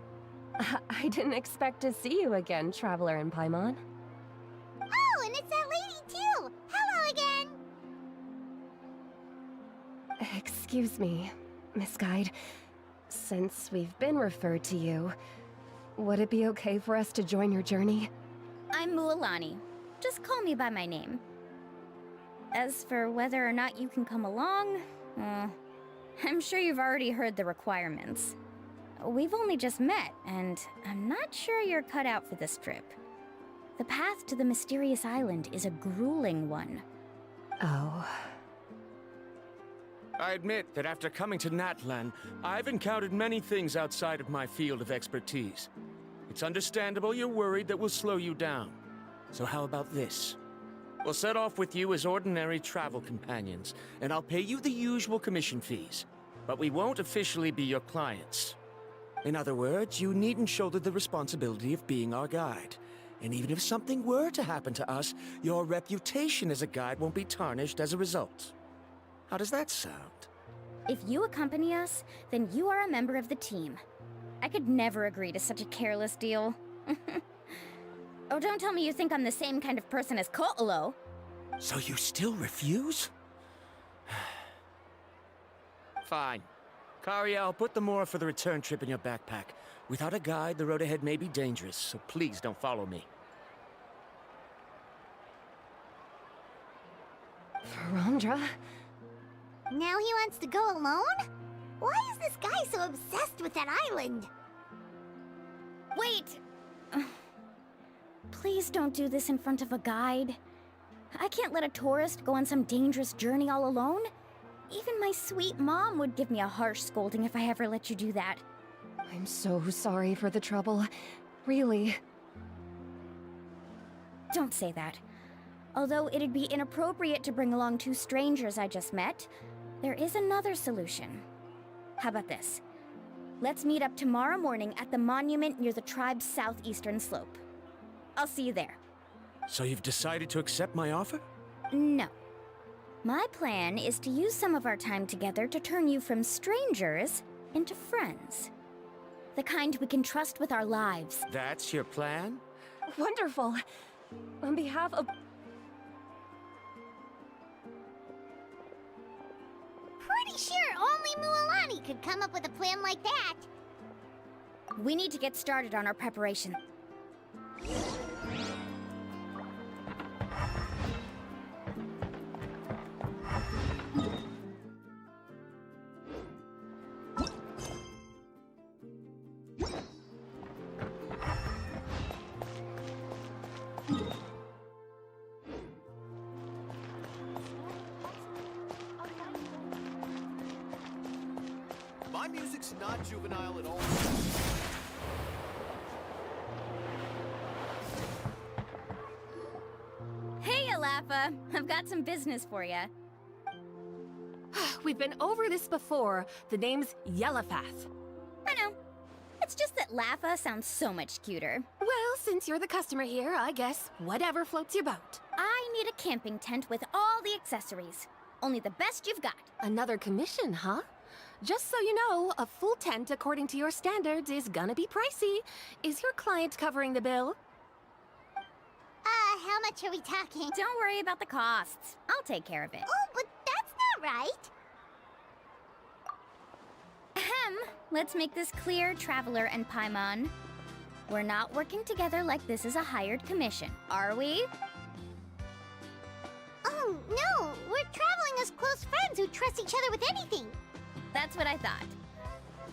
I didn't expect to see you again, Traveler in Paimon. Oh, and it's that lady too. Hello again. Excuse me, Miss Guide. Since we've been referred to you, would it be okay for us to join your journey? I'm Mualani. Just call me by my name. As for whether or not you can come along, I'm sure you've already heard the requirements. We've only just met, and I'm not sure you're cut out for this trip. The path to the mysterious island is a grueling one. Oh. I admit that after coming to Natlan, I've encountered many things outside of my field of expertise. It's understandable you're worried that we'll slow you down. So how about this? We'll set off with you as ordinary travel companions, and I'll pay you the usual commission fees. But we won't officially be your clients. In other words, you needn't shoulder the responsibility of being our guide. And even if something were to happen to us, your reputation as a guide won't be tarnished as a result. How does that sound? If you accompany us, then you are a member of the team. I could never agree to such a careless deal. Oh, don't tell me you think I'm the same kind of person as Ko'olo. So you still refuse? Fine. Kariel, put the more for the return trip in your backpack. Without a guide, the road ahead may be dangerous, so please don't follow me. Varumdra? Now he wants to go alone? Why is this guy so obsessed with that island? Wait! Please don't do this in front of a guide. I can't let a tourist go on some dangerous journey all alone. Even my sweet mom would give me a harsh scolding if I ever let you do that. I'm so sorry for the trouble. Really. Don't say that. Although it'd be inappropriate to bring along two strangers I just met, there is another solution. How about this? Let's meet up tomorrow morning at the monument near the tribe's southeastern slope. I'll see you there. So you've decided to accept my offer? No. My plan is to use some of our time together to turn you from strangers into friends. The kind we can trust with our lives. That's your plan? Wonderful. On behalf of... Pretty pretty sure only Mualani could come up with a plan like that. We need to get started on our preparation. My music's not juvenile at all. Hey, Alafa. I've got some business for you. We've been over this before. The name's Yellowfath. I know. It's just that Lafa sounds so much cuter. Well, since you're the customer here, I guess whatever floats your boat. I need a camping tent with all the accessories. Only the best you've got. Another commission, huh? Just so you know, a full tent according to your standards is gonna be pricey. Is your client covering the bill? How much are we talking? Don't worry about the costs. I'll take care of it. Oh, but that's not right. Ahem. Let's make this clear, Traveler and Paimon. We're not working together like this is a hired commission, are we? Oh, no. We're traveling as close friends who trust each other with anything. That's what I thought.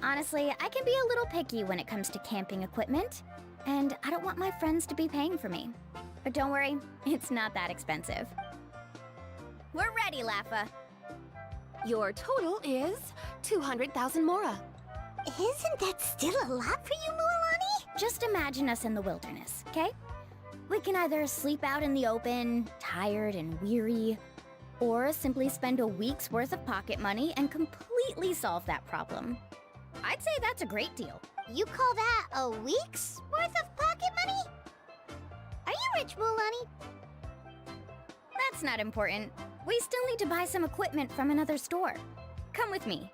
Honestly, I can be a little picky when it comes to camping equipment, and I don't want my friends to be paying for me. But don't worry, it's not that expensive. We're ready, Lafa. Your total is 200,000 mora. Isn't that still a lot for you, Mualani? Just imagine us in the wilderness, okay? We can either sleep out in the open, tired and weary, or simply spend a week's worth of pocket money and completely solve that problem. I'd say that's a great deal. You call that a week's worth of pocket money? Are you rich, Mualani? That's not important. We still need to buy some equipment from another store. Come with me.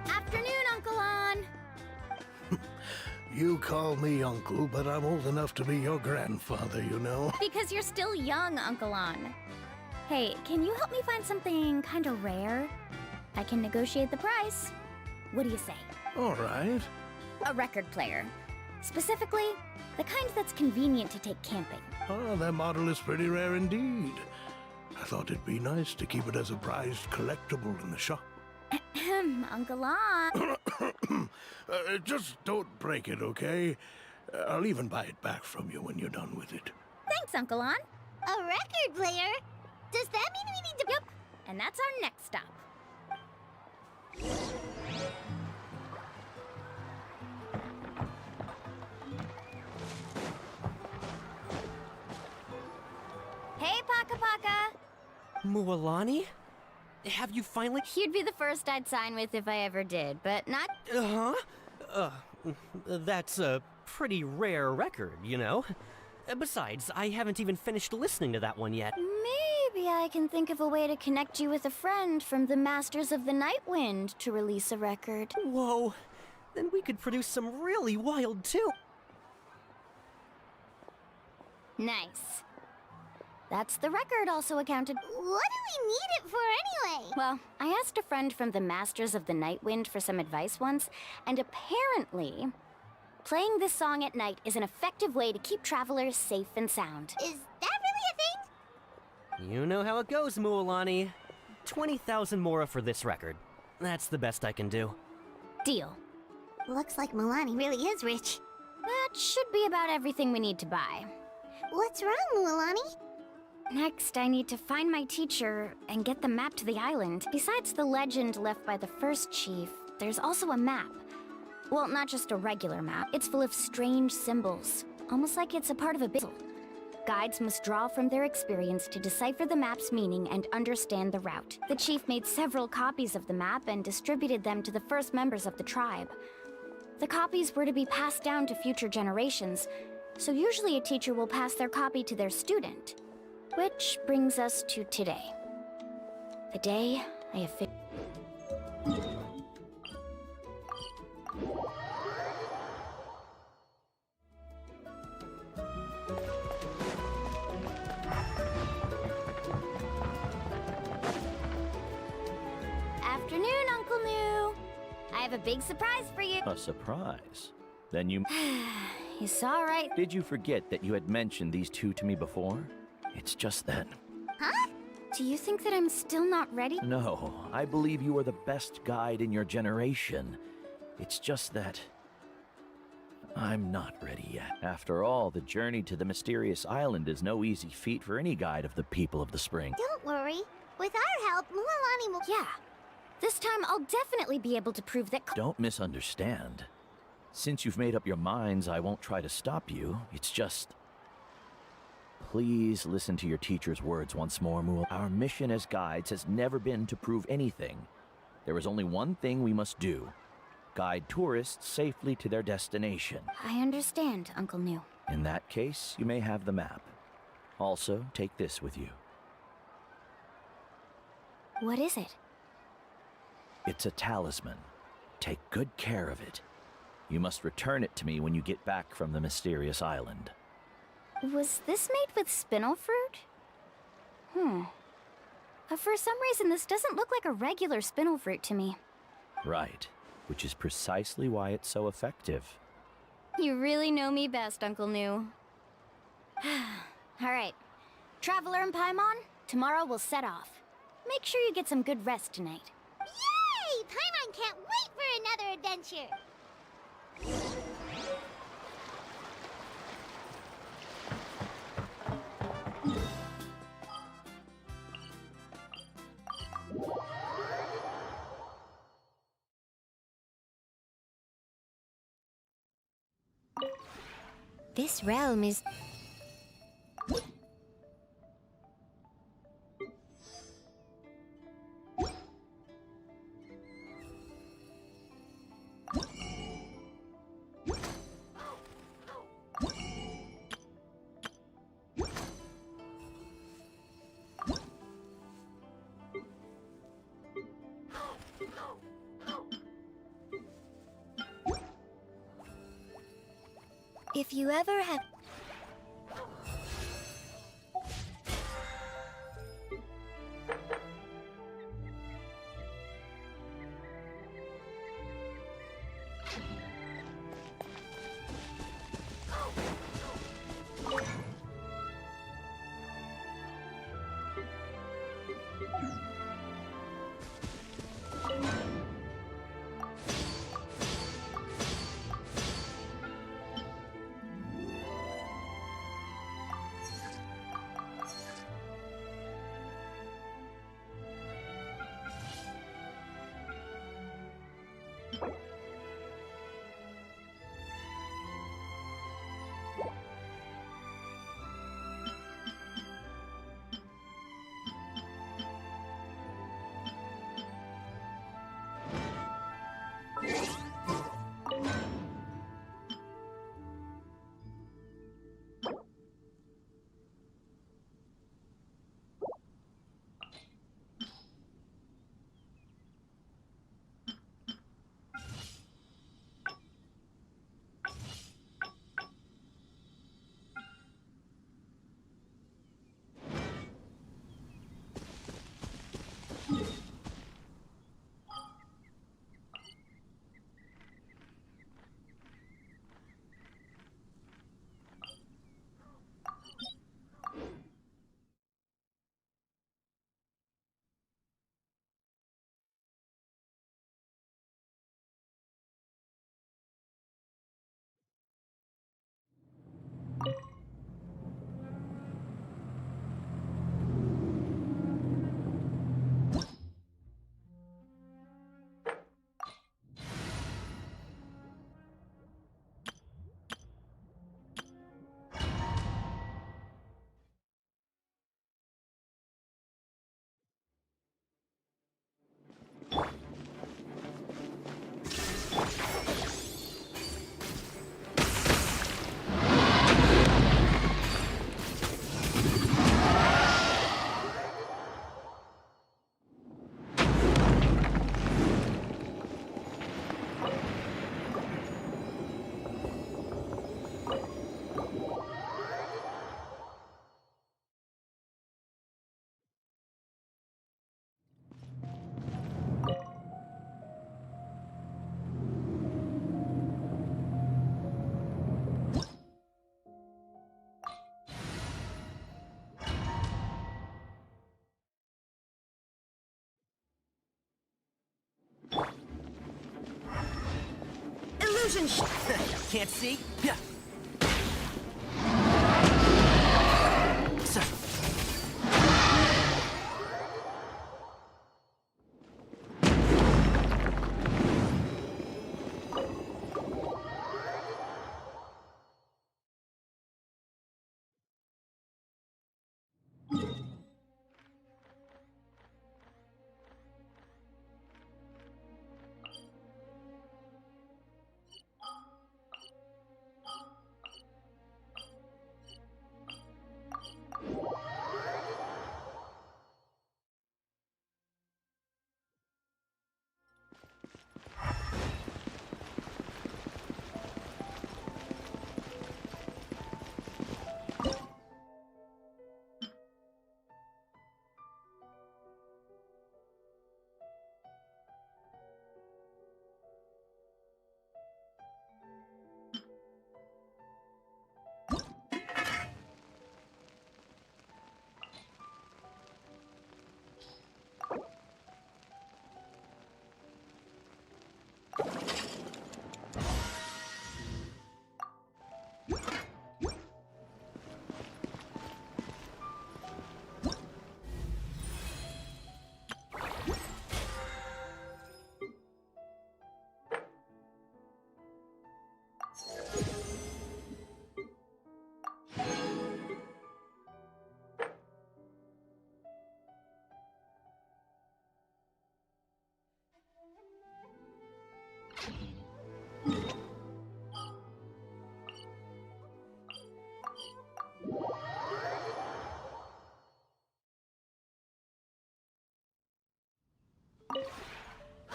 Afternoon, Uncle On. You call me uncle, but I'm old enough to be your grandfather, you know. Because you're still young, Uncle On. Hey, can you help me find something kind of rare? I can negotiate the price. What do you say? All right. A record player. Specifically, the kind that's convenient to take camping. Oh, that model is pretty rare indeed. I thought it'd be nice to keep it as a prized collectible in the shop. Uncle On. Just don't break it, okay? I'll even buy it back from you when you're done with it. Thanks, Uncle On. A record player? Does that mean we need to... Yep, and that's our next stop. Hey, Paka Paka! Mualani? Have you finally... You'd be the first I'd sign with if I ever did, but not... That's a pretty rare record, you know? Besides, I haven't even finished listening to that one yet. Maybe I can think of a way to connect you with a friend from the Masters of the Nightwind to release a record. Whoa, then we could produce some really wild too. Nice. That's the record also accounted. What do we need it for anyway? Well, I asked a friend from the Masters of the Nightwind for some advice once, and apparently, playing this song at night is an effective way to keep travelers safe and sound. Is that really a thing? You know how it goes, Mualani. 20,000 mora for this record. That's the best I can do. Deal. Looks like Mualani really is rich. That should be about everything we need to buy. What's wrong, Mualani? Next, I need to find my teacher and get the map to the island. Besides the legend left by the first chief, there's also a map. Well, not just a regular map. It's full of strange symbols, almost like it's a part of a puzzle. Guides must draw from their experience to decipher the map's meaning and understand the route. The chief made several copies of the map and distributed them to the first members of the tribe. The copies were to be passed down to future generations, so usually a teacher will pass their copy to their student. Which brings us to today. The day I officially... Afternoon, Uncle New. I have a big surprise for you. A surprise? Then you... It's all right. Did you forget that you had mentioned these two to me before? It's just that... Huh? Do you think that I'm still not ready? No, I believe you are the best guide in your generation. It's just that... I'm not ready yet. After all, the journey to the mysterious island is no easy feat for any guide of the people of the spring. Don't worry. With our help, Mualani will... Yeah. This time I'll definitely be able to prove that... Don't misunderstand. Since you've made up your minds, I won't try to stop you. It's just... Please listen to your teacher's words once more, Mual. Our mission as guides has never been to prove anything. There is only one thing we must do. Guide tourists safely to their destination. I understand, Uncle New. In that case, you may have the map. Also, take this with you. What is it? It's a talisman. Take good care of it. You must return it to me when you get back from the mysterious island. Was this made with spinel fruit? For some reason, this doesn't look like a regular spinel fruit to me. Right, which is precisely why it's so effective. You really know me best, Uncle New. All right. Traveler and Paimon, tomorrow we'll set off. Make sure you get some good rest tonight. Yay! Paimon can't wait for another adventure! This realm is... If you ever have... illusion Can't see? Yeah. So.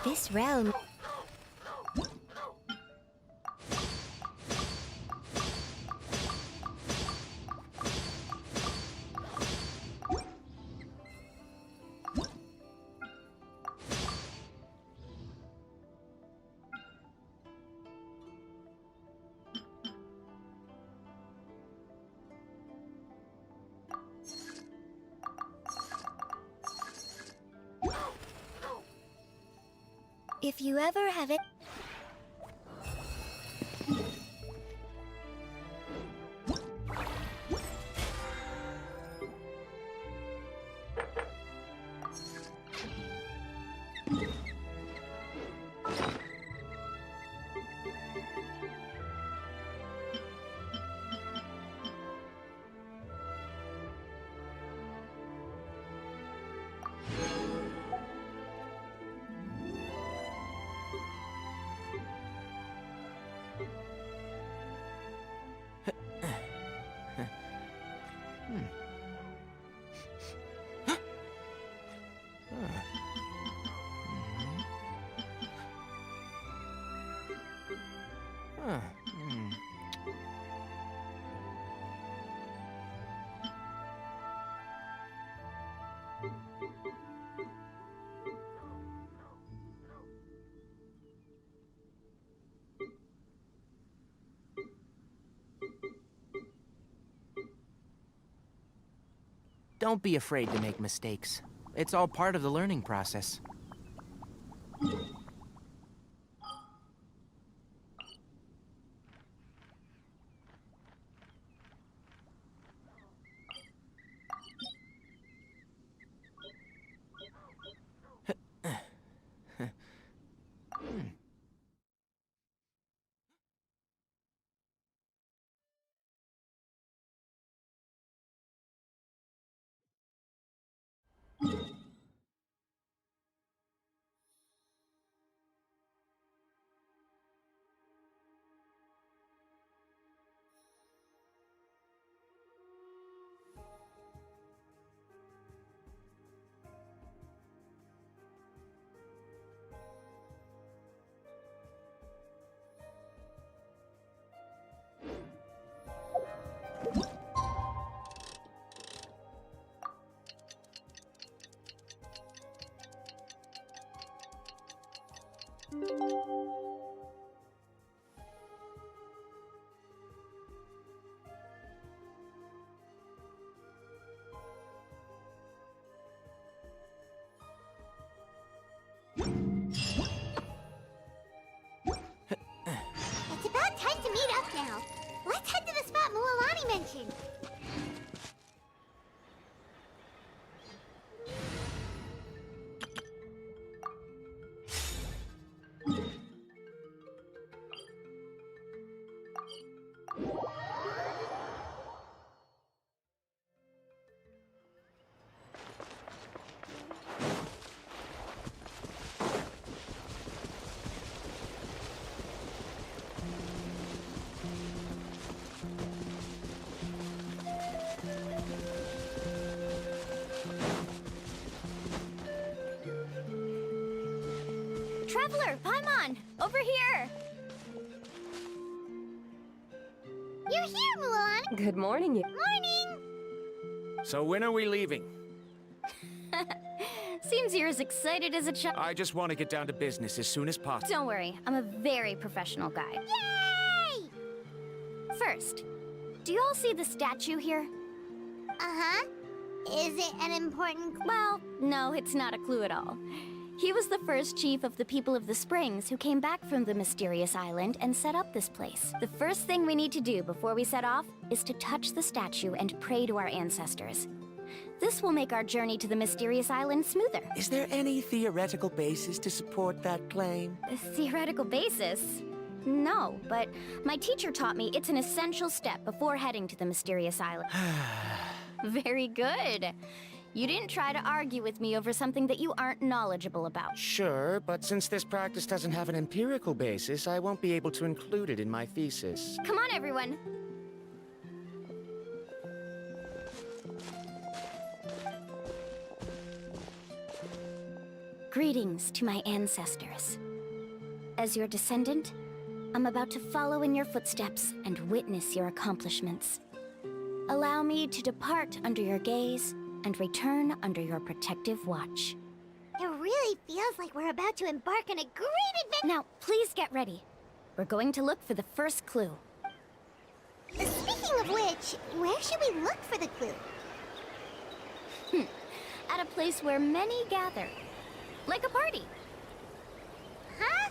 This realm... If you ever have it... Don't be afraid to make mistakes. It's all part of the learning process. Traveler, Paimon, over here! You're here, Mulan! Good morning, you. Morning! So when are we leaving? Seems you're as excited as a child. I just want to get down to business as soon as possible. Don't worry, I'm a very professional guy. Yay! First, do you all see the statue here? Uh-huh. Is it an important... Well, no, it's not a clue at all. He was the first chief of the people of the Springs who came back from the mysterious island and set up this place. The first thing we need to do before we set off is to touch the statue and pray to our ancestors. This will make our journey to the mysterious island smoother. Is there any theoretical basis to support that claim? A theoretical basis? No, but my teacher taught me it's an essential step before heading to the mysterious island. Very good. You didn't try to argue with me over something that you aren't knowledgeable about. Sure, but since this practice doesn't have an empirical basis, I won't be able to include it in my thesis. Come on, everyone. Greetings to my ancestors. As your descendant, I'm about to follow in your footsteps and witness your accomplishments. Allow me to depart under your gaze and return under your protective watch. It really feels like we're about to embark on a great adventure. Now, please get ready. We're going to look for the first clue. Speaking of which, where should we look for the clue? At a place where many gather. Like a party. Huh?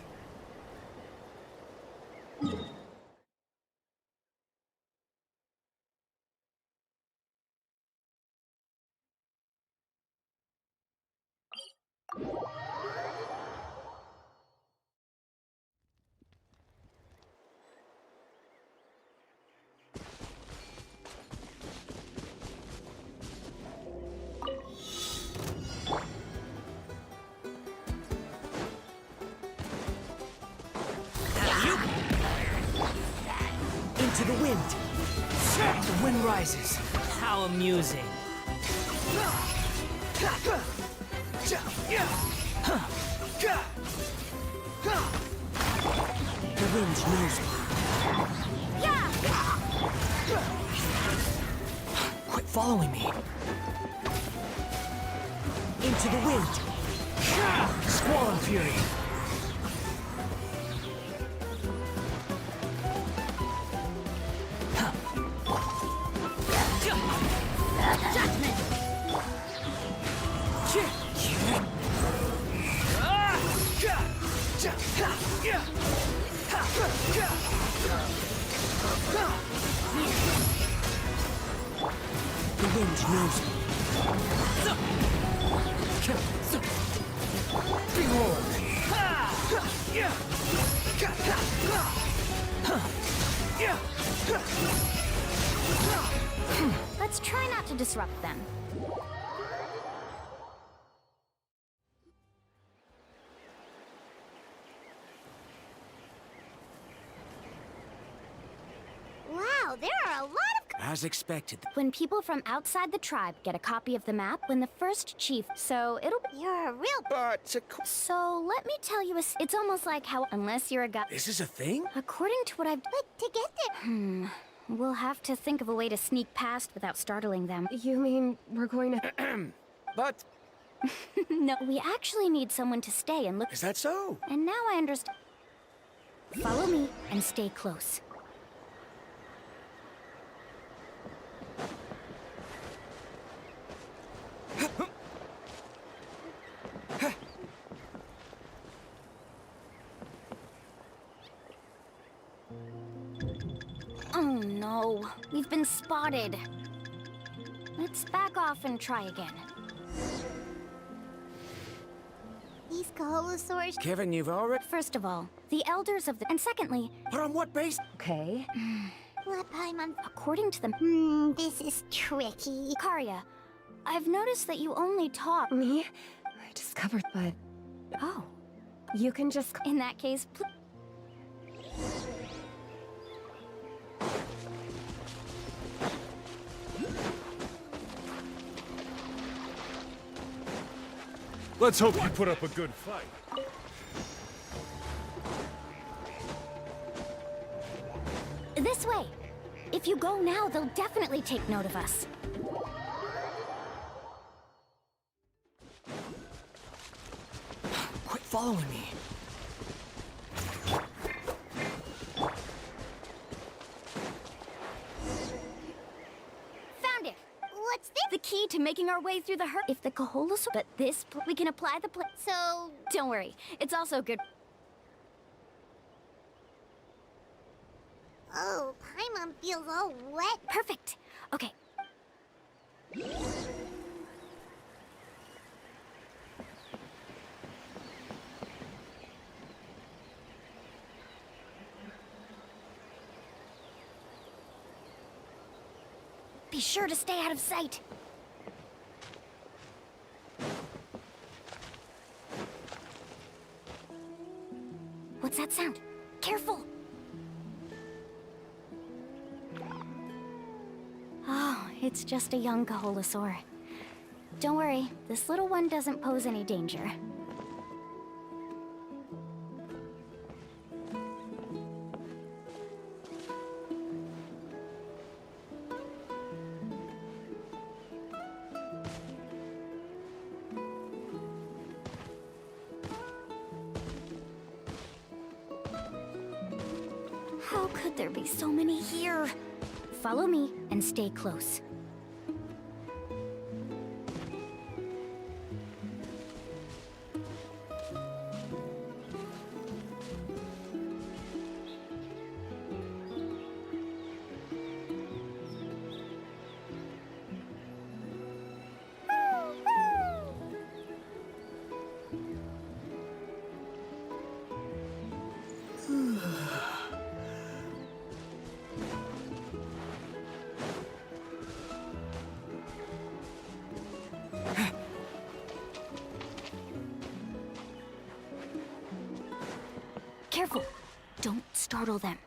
Into the wind. The wind rises. How amusing. The wind knows me. Quit following me. Into the wind. Squall and fury. The wind knows me. Behold! Let's try not to disrupt them. Wow, there are a lot of... As expected. When people from outside the tribe get a copy of the map, when the first chief, so it'll be... You're a real... But... So, let me tell you it's almost like how, unless you're a guy... This is a thing? According to what I've... But to get there... We'll have to think of a way to sneak past without startling them. You mean we're going to... But... No, we actually need someone to stay and look... Is that so? And now I understand. Follow me and stay close. Oh no, we've been spotted. Let's back off and try again. These Koholosaurs... Kevin, you've already... First of all, the elders of the... And secondly... But on what base? Okay. What, Paimon? According to the... this is tricky. Karia, I've noticed that you only talk... Me? I discovered, but... Oh. You can just... In that case, Let's hope you put up a good fight. This way. If you go now, they'll definitely take note of us. Quit following me. Found it! What's this? The key to making our way through the If the Kaholosaur... But we can apply the So... Don't worry. It's also good... Oh, Paimon feels all wet. Perfect. Okay. Be sure to stay out of sight. What's that sound? Careful! Oh, it's just a young Kaholosaur. Don't worry, this little one doesn't pose any danger. How could there be so many here? Follow me and stay close. Careful! Don't startle them.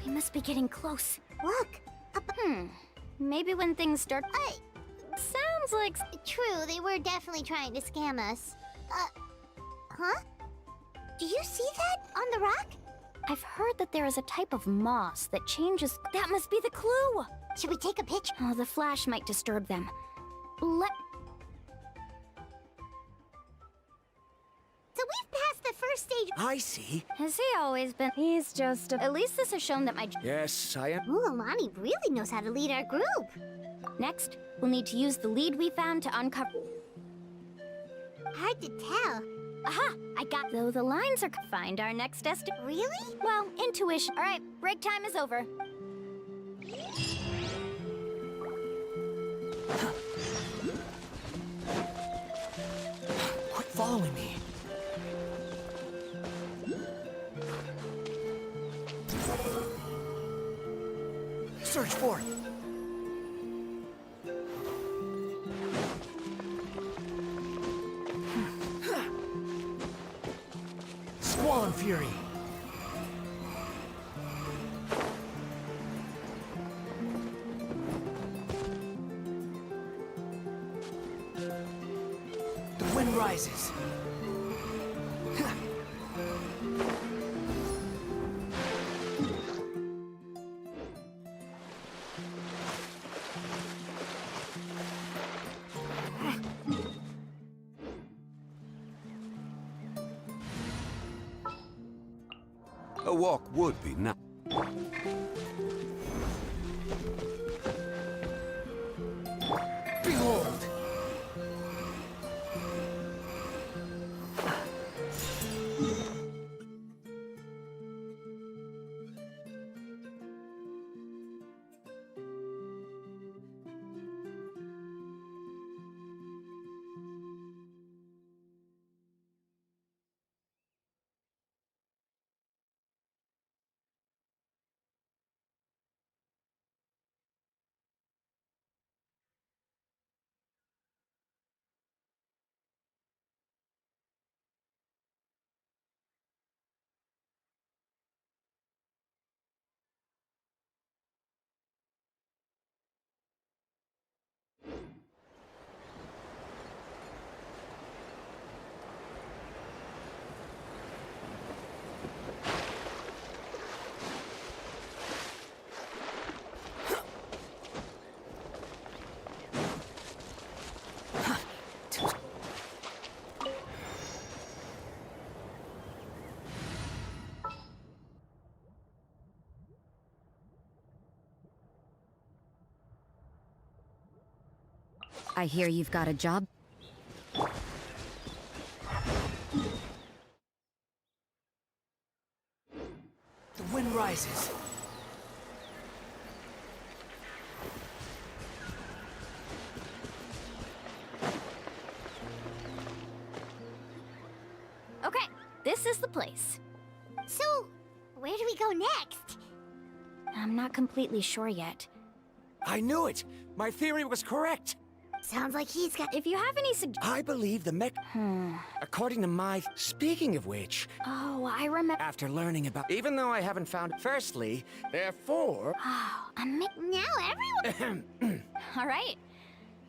We must be getting close. Look! Maybe when things start... Sounds like... True, they were definitely trying to scam us. Huh? Do you see that on the rock? I've heard that there is a type of moss that changes... That must be the clue! Should we take a picture? Oh, the flash might disturb them. So we've passed the first stage. I see. Has he always been... He's just a... At least this has shown that my... Yes, I am. Ooh, Alani really knows how to lead our group. Next, we'll need to use the lead we found to uncover... Hard to tell. Aha! I got... Though the lines are... Find our next destination. Really? Well, intuition. All right, break time is over. Quit following me. Search for it. Squall and Fury. The wind rises. A walk would be nice. Behold! I hear you've got a job. The wind rises. Okay, this is the place. So, where do we go next? I'm not completely sure yet. I knew it! My theory was correct! Sounds like he's got... If you have any I believe the mech... According to my... Speaking of which... Oh, I remember... After learning about... Even though I haven't found... Firstly, therefore... Oh, Now everyone... All right.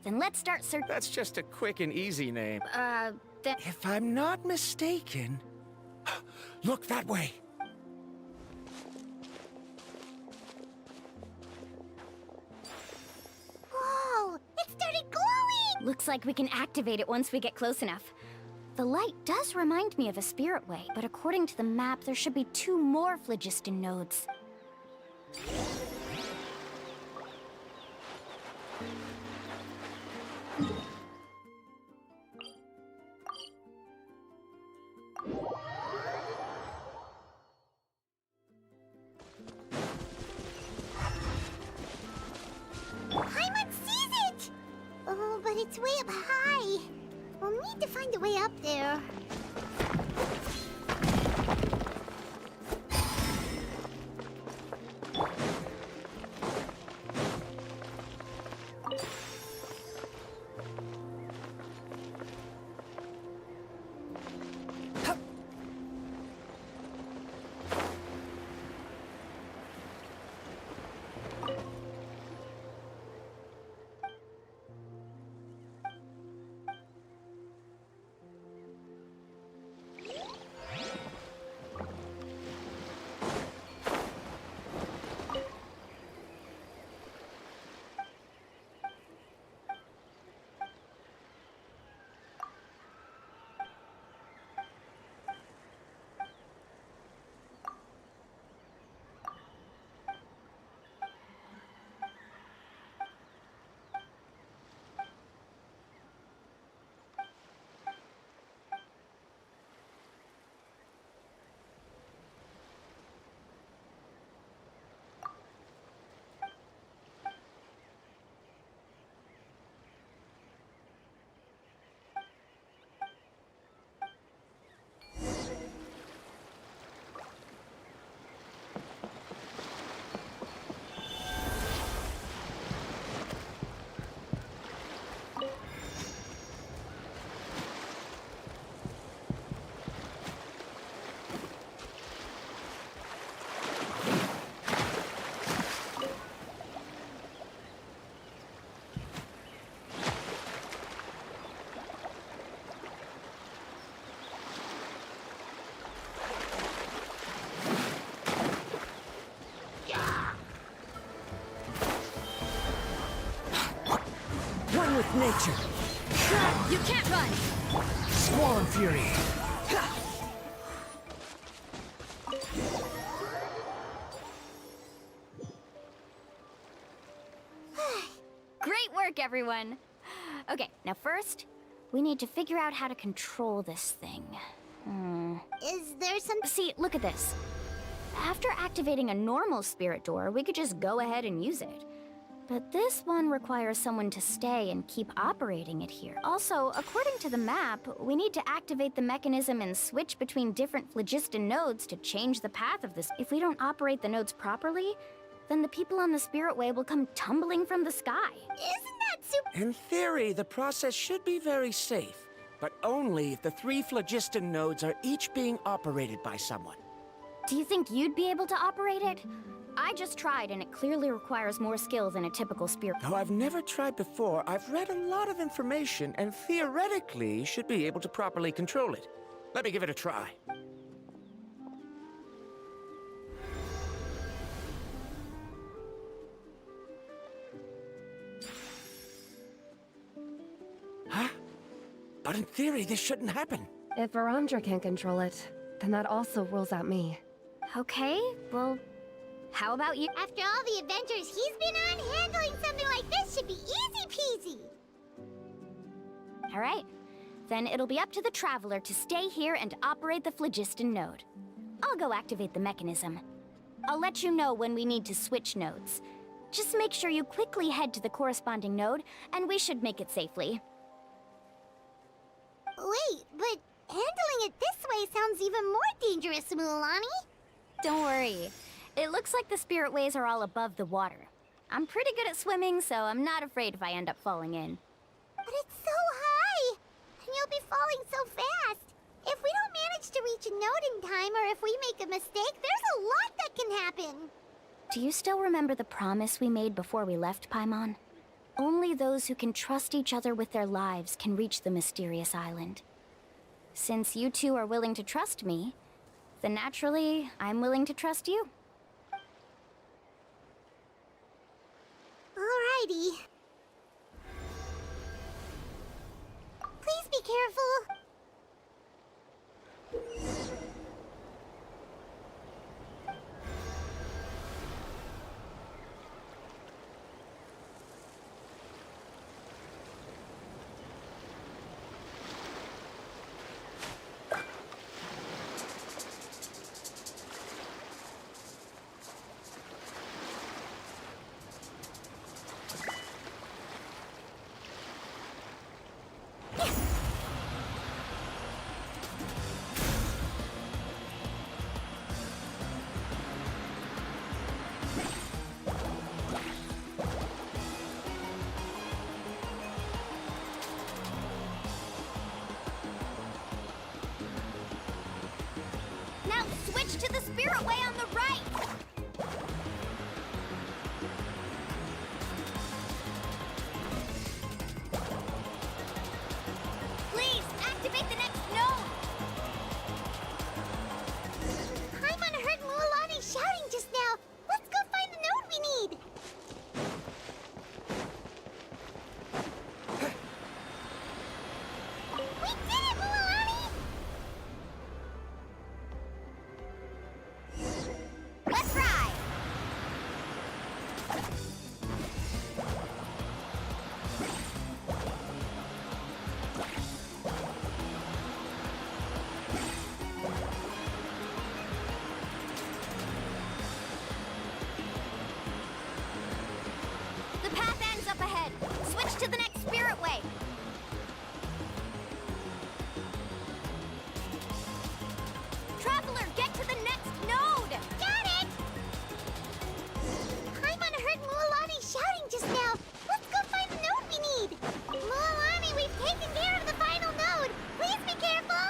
Then let's start searching. That's just a quick and easy name. Then... If I'm not mistaken... Look that way! Whoa! It started glowing! Looks like we can activate it once we get close enough. The light does remind me of a spirit way, but according to the map, there should be 2 more phlogiston nodes. Paimon sees it! Oh, but it's way up high. We'll need to find a way up there. One with nature. You can't run! Swan Fury. Great work, everyone! Okay, now first, we need to figure out how to control this thing. Is there some... See, look at this. After activating a normal spirit door, we could just go ahead and use it. But this one requires someone to stay and keep operating it here. Also, according to the map, we need to activate the mechanism and switch between different phlogiston nodes to change the path of this. If we don't operate the nodes properly, then the people on the Spirit Way will come tumbling from the sky. Isn't that super... In theory, the process should be very safe, but only if the 3 phlogiston nodes are each being operated by someone. Do you think you'd be able to operate it? I just tried, and it clearly requires more skill than a typical spirit. Though I've never tried before, I've read a lot of information and theoretically should be able to properly control it. Let me give it a try. Huh? But in theory, this shouldn't happen. If Varandra can control it, then that also rules out me. Okay, well, how about you? After all the adventures he's been on, handling something like this should be easy peasy. All right. Then it'll be up to the Traveler to stay here and operate the phlogiston node. I'll go activate the mechanism. I'll let you know when we need to switch nodes. Just make sure you quickly head to the corresponding node, and we should make it safely. Wait, but handling it this way sounds even more dangerous, Mualani. Don't worry. It looks like the spirit ways are all above the water. I'm pretty good at swimming, so I'm not afraid if I end up falling in. But it's so high! And you'll be falling so fast! If we don't manage to reach a node in time, or if we make a mistake, there's a lot that can happen! Do you still remember the promise we made before we left, Paimon? Only those who can trust each other with their lives can reach the mysterious island. Since you two are willing to trust me, then naturally, I'm willing to trust you. Alrighty. Please be careful. Now switch to the spirit way on the right! Please, activate the next node! Paimon heard Mualani shouting just now. Let's go find the node we need. We did it, Mualani! Let's ride! The path ends up ahead. Switch to the next spirit way. Traveler, get to the next node! Got it! Paimon heard Mualani shouting just now. Let's go find the node we need. Mualani, we've taken care of the final node. Please be careful.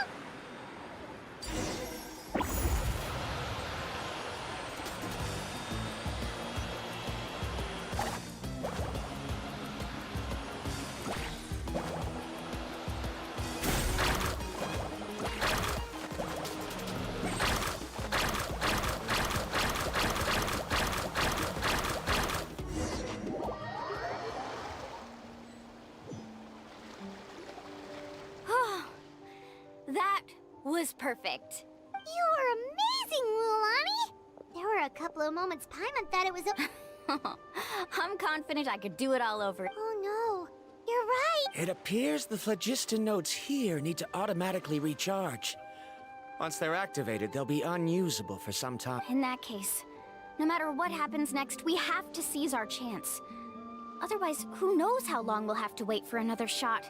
That was perfect. You were amazing, Mualani. There were a couple of moments Paimon thought it was I'm confident I could do it all over. Oh no, you're right. It appears the phlogiston nodes here need to automatically recharge. Once they're activated, they'll be unusable for some time. In that case, no matter what happens next, we have to seize our chance. Otherwise, who knows how long we'll have to wait for another shot.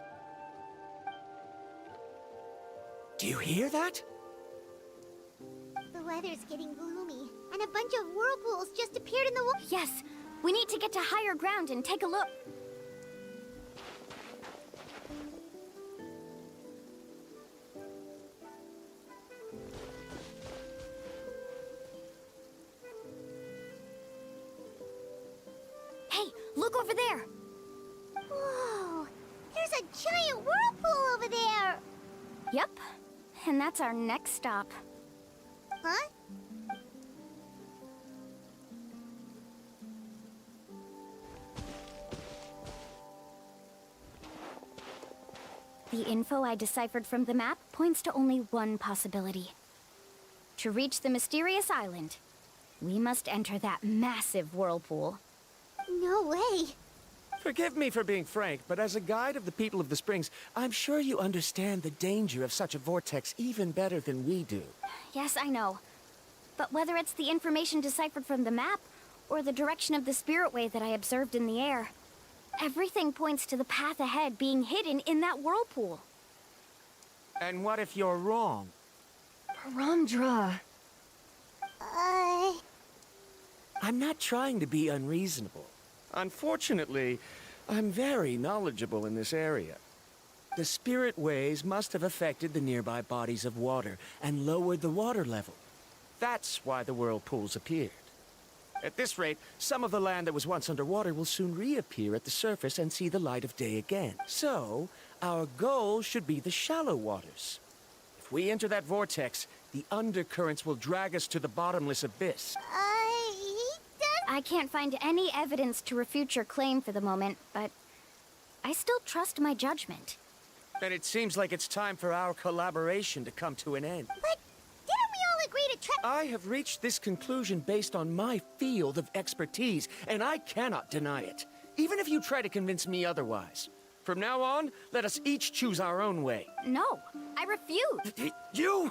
Do you hear that? The weather's getting gloomy, and a bunch of whirlpools just appeared in the water. Yes, we need to get to higher ground and take a look. Hey, look over there! Whoa! There's a giant whirlpool over there! Yep, and that's our next stop. Huh? The info I deciphered from the map points to only one possibility. To reach the mysterious island, we must enter that massive whirlpool. No way! Forgive me for being frank, but as a guide of the people of the Springs, I'm sure you understand the danger of such a vortex even better than we do. Yes, I know. But whether it's the information deciphered from the map, or the direction of the spirit way that I observed in the air, everything points to the path ahead being hidden in that whirlpool. And what if you're wrong? Paramdra. I'm not trying to be unreasonable. Unfortunately, I'm very knowledgeable in this area. The spirit ways must have affected the nearby bodies of water and lowered the water level. That's why the whirlpools appeared. At this rate, some of the land that was once underwater will soon reappear at the surface and see the light of day again. So, our goal should be the shallow waters. If we enter that vortex, the undercurrents will drag us to the bottomless abyss. I can't find any evidence to refute your claim for the moment, but I still trust my judgment. Then it seems like it's time for our collaboration to come to an end. But didn't we all agree to try? I have reached this conclusion based on my field of expertise, and I cannot deny it, even if you try to convince me otherwise. From now on, let us each choose our own way. No, I refuse. You?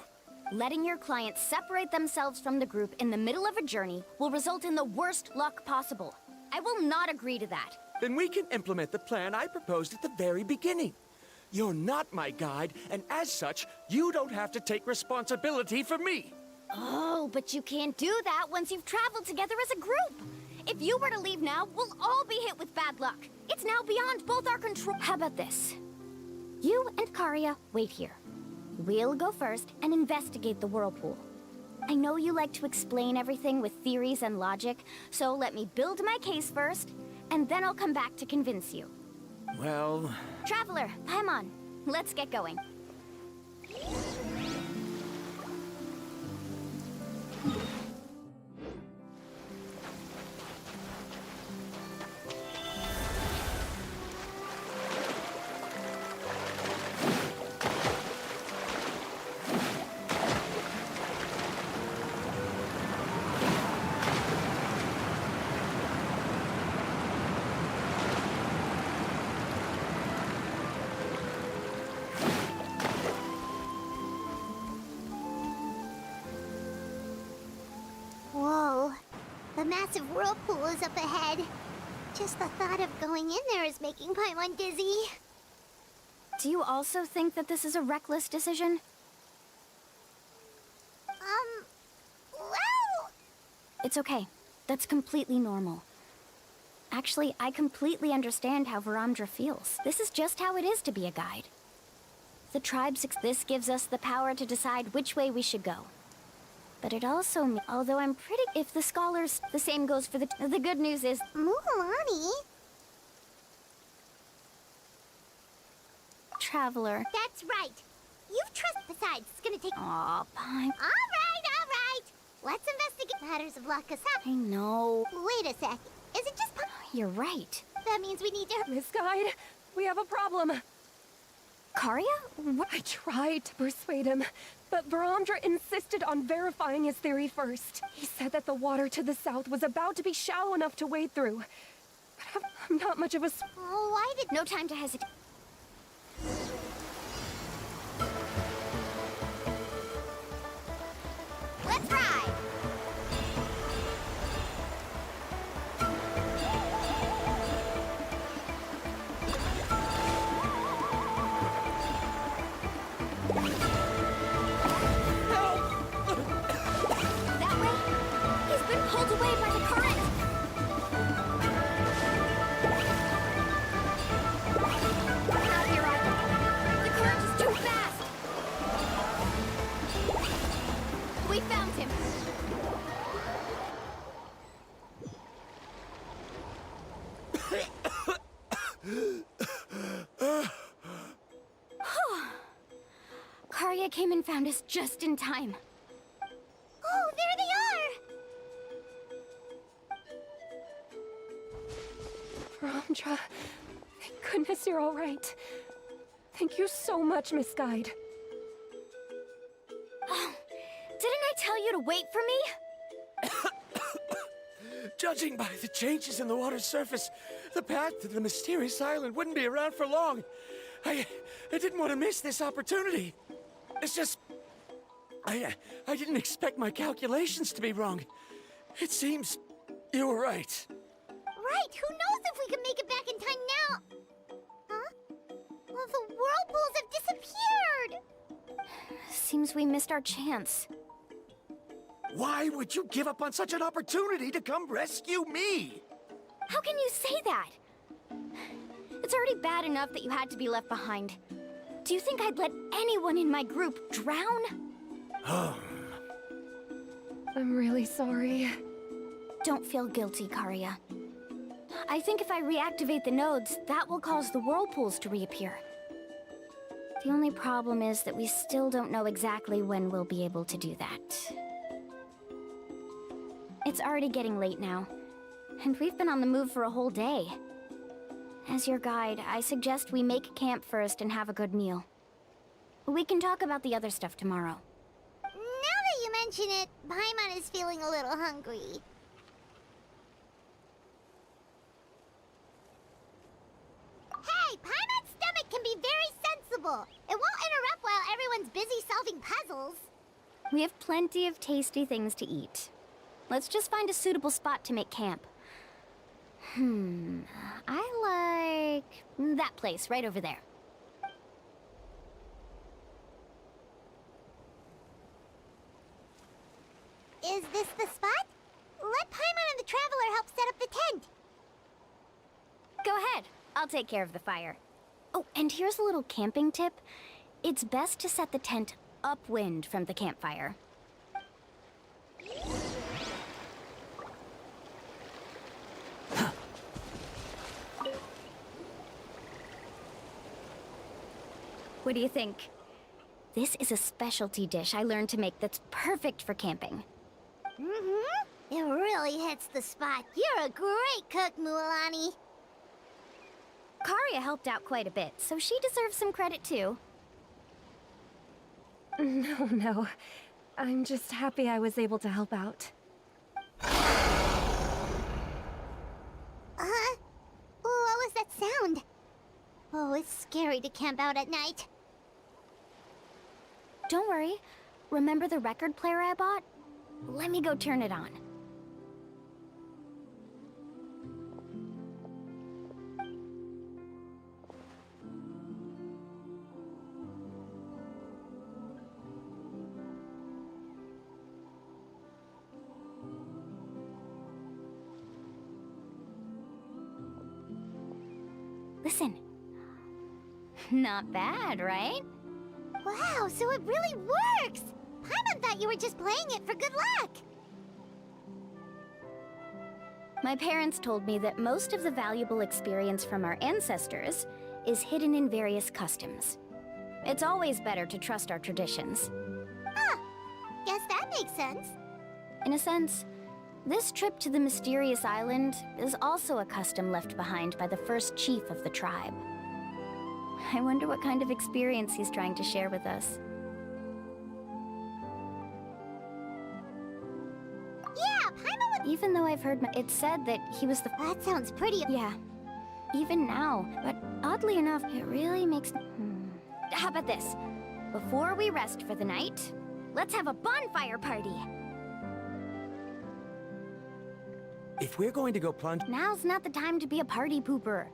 Letting your clients separate themselves from the group in the middle of a journey will result in the worst luck possible. I will not agree to that. Then we can implement the plan I proposed at the very beginning. You're not my guide, and as such, you don't have to take responsibility for me. Oh, but you can't do that once you've traveled together as a group. If you were to leave now, we'll all be hit with bad luck. It's now beyond both our control. How about this? You and Karia wait here. We'll go first and investigate the whirlpool. I know you like to explain everything with theories and logic, so let me build my case first, and then I'll come back to convince you. Well... Traveler, Paimon, let's get going. Whoa. The massive whirlpool is up ahead. Just the thought of going in there is making Paimon dizzy. Do you also think that this is a reckless decision? Well... It's okay. That's completely normal. Actually, I completely understand how Paramdra feels. This is just how it is to be a guide. The tribe's this gives us the power to decide which way we should go. But it also, although I'm pretty, if the scholars, the same goes for the good news is, Mualani? Traveler. That's right. You've trust. Besides, it's gonna take. Aw, Paimon. All right. Let's investigate matters of luck aside. I know. Wait a sec. Is it just? You're right. That means we need to. Miss Guide, we have a problem. Karia? What? I tried to persuade him, but Paramdra insisted on verifying his theory first. He said that the water to the south was about to be shallow enough to wade through. But I'm not much of a... Oh, why did... No time to hesitate. Let's ride! That way? He's been pulled away by the current! Out here, Arthur! The current is too fast! We found him! Karia came and found us just in time. Oh, there they are! Paramdra, thank goodness you're all right. Thank you so much, Miss Guide. Oh, didn't I tell you to wait for me? Judging by the changes in the water's surface, the path to the mysterious island wouldn't be around for long. I didn't want to miss this opportunity. It's just... I didn't expect my calculations to be wrong. It seems you were right. Right, who knows if we can make it back in time now? Huh? Well, the whirlpools have disappeared! Seems we missed our chance. Why would you give up on such an opportunity to come rescue me? How can you say that? It's already bad enough that you had to be left behind. Do you think I'd let anyone in my group drown? I'm really sorry. Don't feel guilty, Karia. I think if I reactivate the nodes, that will cause the whirlpools to reappear. The only problem is that we still don't know exactly when we'll be able to do that. It's already getting late now, and we've been on the move for a whole day. As your guide, I suggest we make camp first and have a good meal. We can talk about the other stuff tomorrow. Now that you mention it, Paimon is feeling a little hungry. Hey, Paimon's stomach can be very sensible. It won't interrupt while everyone's busy solving puzzles. We have plenty of tasty things to eat. Let's just find a suitable spot to make camp. I like that place right over there. Is this the spot? Let Paimon and the Traveler help set up the tent. Go ahead. I'll take care of the fire. Oh, and here's a little camping tip. It's best to set the tent upwind from the campfire. What do you think? This is a specialty dish I learned to make that's perfect for camping. Mm-hmm. It really hits the spot. You're a great cook, Mualani. Karia helped out quite a bit, so she deserves some credit too. No. I'm just happy I was able to help out. What was that sound? Oh, it's scary to camp out at night. Don't worry. Remember the record player I bought? Let me go turn it on. Listen. Not bad, right? Wow, so it really works! Paimon thought you were just playing it for good luck! My parents told me that most of the valuable experience from our ancestors is hidden in various customs. It's always better to trust our traditions. Huh. Guess that makes sense. In a sense, this trip to the mysterious island is also a custom left behind by the first chief of the tribe. I wonder what kind of experience he's trying to share with us. Yeah, Paimon would... Even though I've heard it said that he was the... That sounds pretty... Yeah. Even now. But oddly enough, it really makes... How about this? Before we rest for the night, let's have a bonfire party. If we're going to go plunge... Now's not the time to be a party pooper.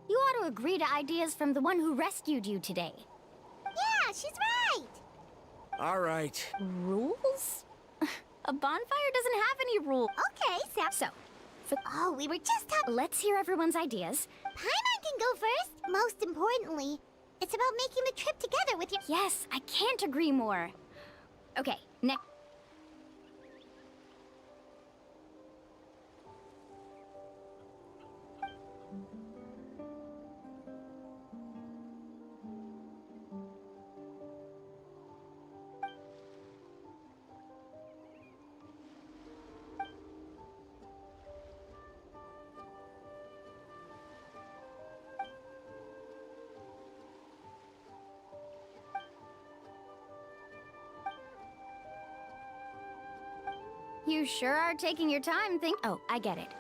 You ought to agree to ideas from the one who rescued you today. Yeah, she's right! All right. Rules? A bonfire doesn't have any rules. Okay, so... Oh, we were just talking... Let's hear everyone's ideas. Paimon can go first. Most importantly, it's about making the trip together with your... Yes, I can't agree more. Okay, next... You sure are taking your time Oh, I get it.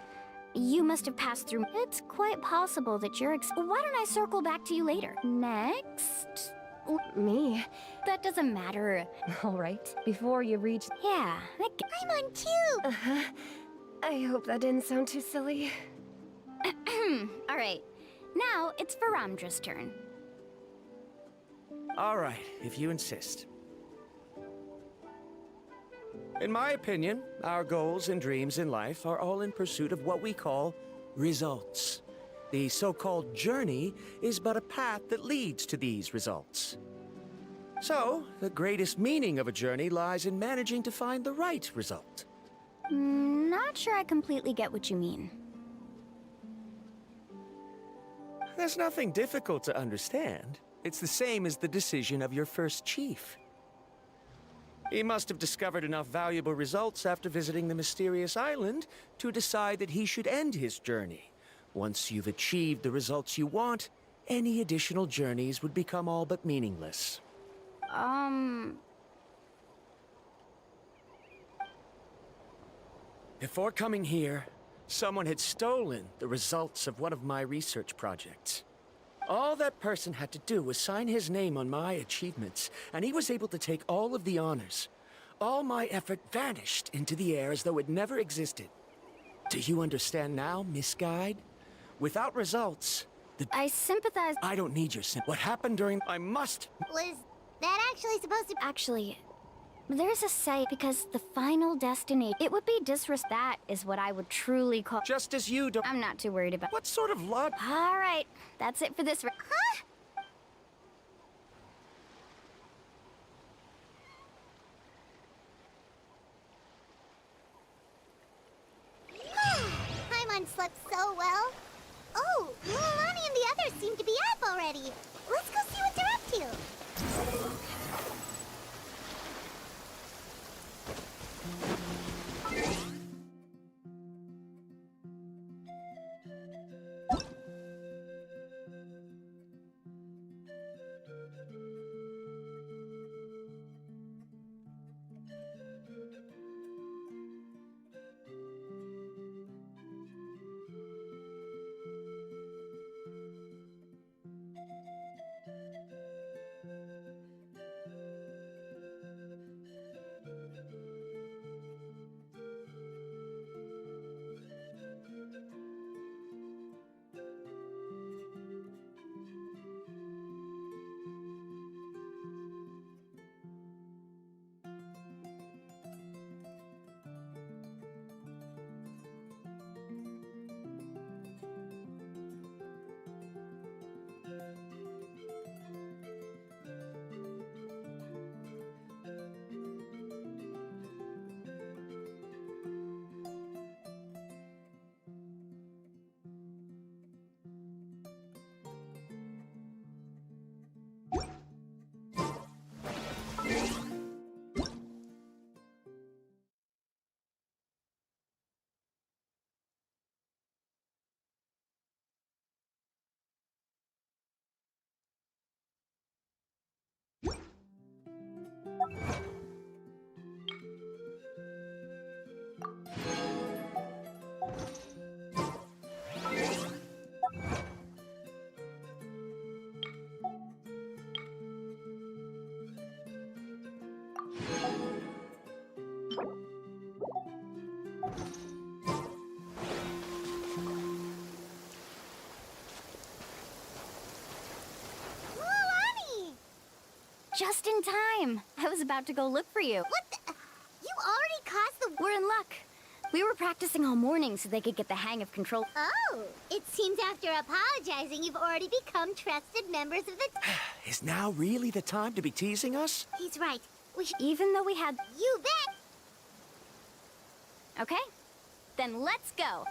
You must have passed through. It's quite possible that you're Why don't I circle back to you later? Next? Me? That doesn't matter. All right, before you reach... Yeah, I'm on too! Uh-huh. I hope that didn't sound too silly. All right, now it's Faramdra's turn. All right, if you insist. In my opinion, our goals and dreams in life are all in pursuit of what we call results. The so-called journey is but a path that leads to these results. So, the greatest meaning of a journey lies in managing to find the right result. Not sure I completely get what you mean. There's nothing difficult to understand. It's the same as the decision of your first chief. He must have discovered enough valuable results after visiting the mysterious island to decide that he should end his journey. Once you've achieved the results you want, any additional journeys would become all but meaningless. Before coming here, someone had stolen the results of one of my research projects. All that person had to do was sign his name on my achievements, and he was able to take all of the honors. All my effort vanished into the air as though it never existed. Do you understand now, Miss Guide? Without results, I sympathize. I don't need your What happened during... I must... Was that actually supposed to... Actually, there's a say because the final destination... It would be disrespect. That is what I would truly call... Just as you don't... I'm not too worried about... What sort of luck? All right, that's it for this... Huh? Paimon slept so well. Oh, Mualani and the others seem to be up already. Let's go see what they're up to. Just in time. I was about to go look for you. What the... You already caused the... We're in luck. We were practicing all morning so they could get the hang of control. Oh, it seems after apologizing, you've already become trusted members of the... Is now really the time to be teasing us? He's right. We should... Even though we had... You bet! Okay, then let's go.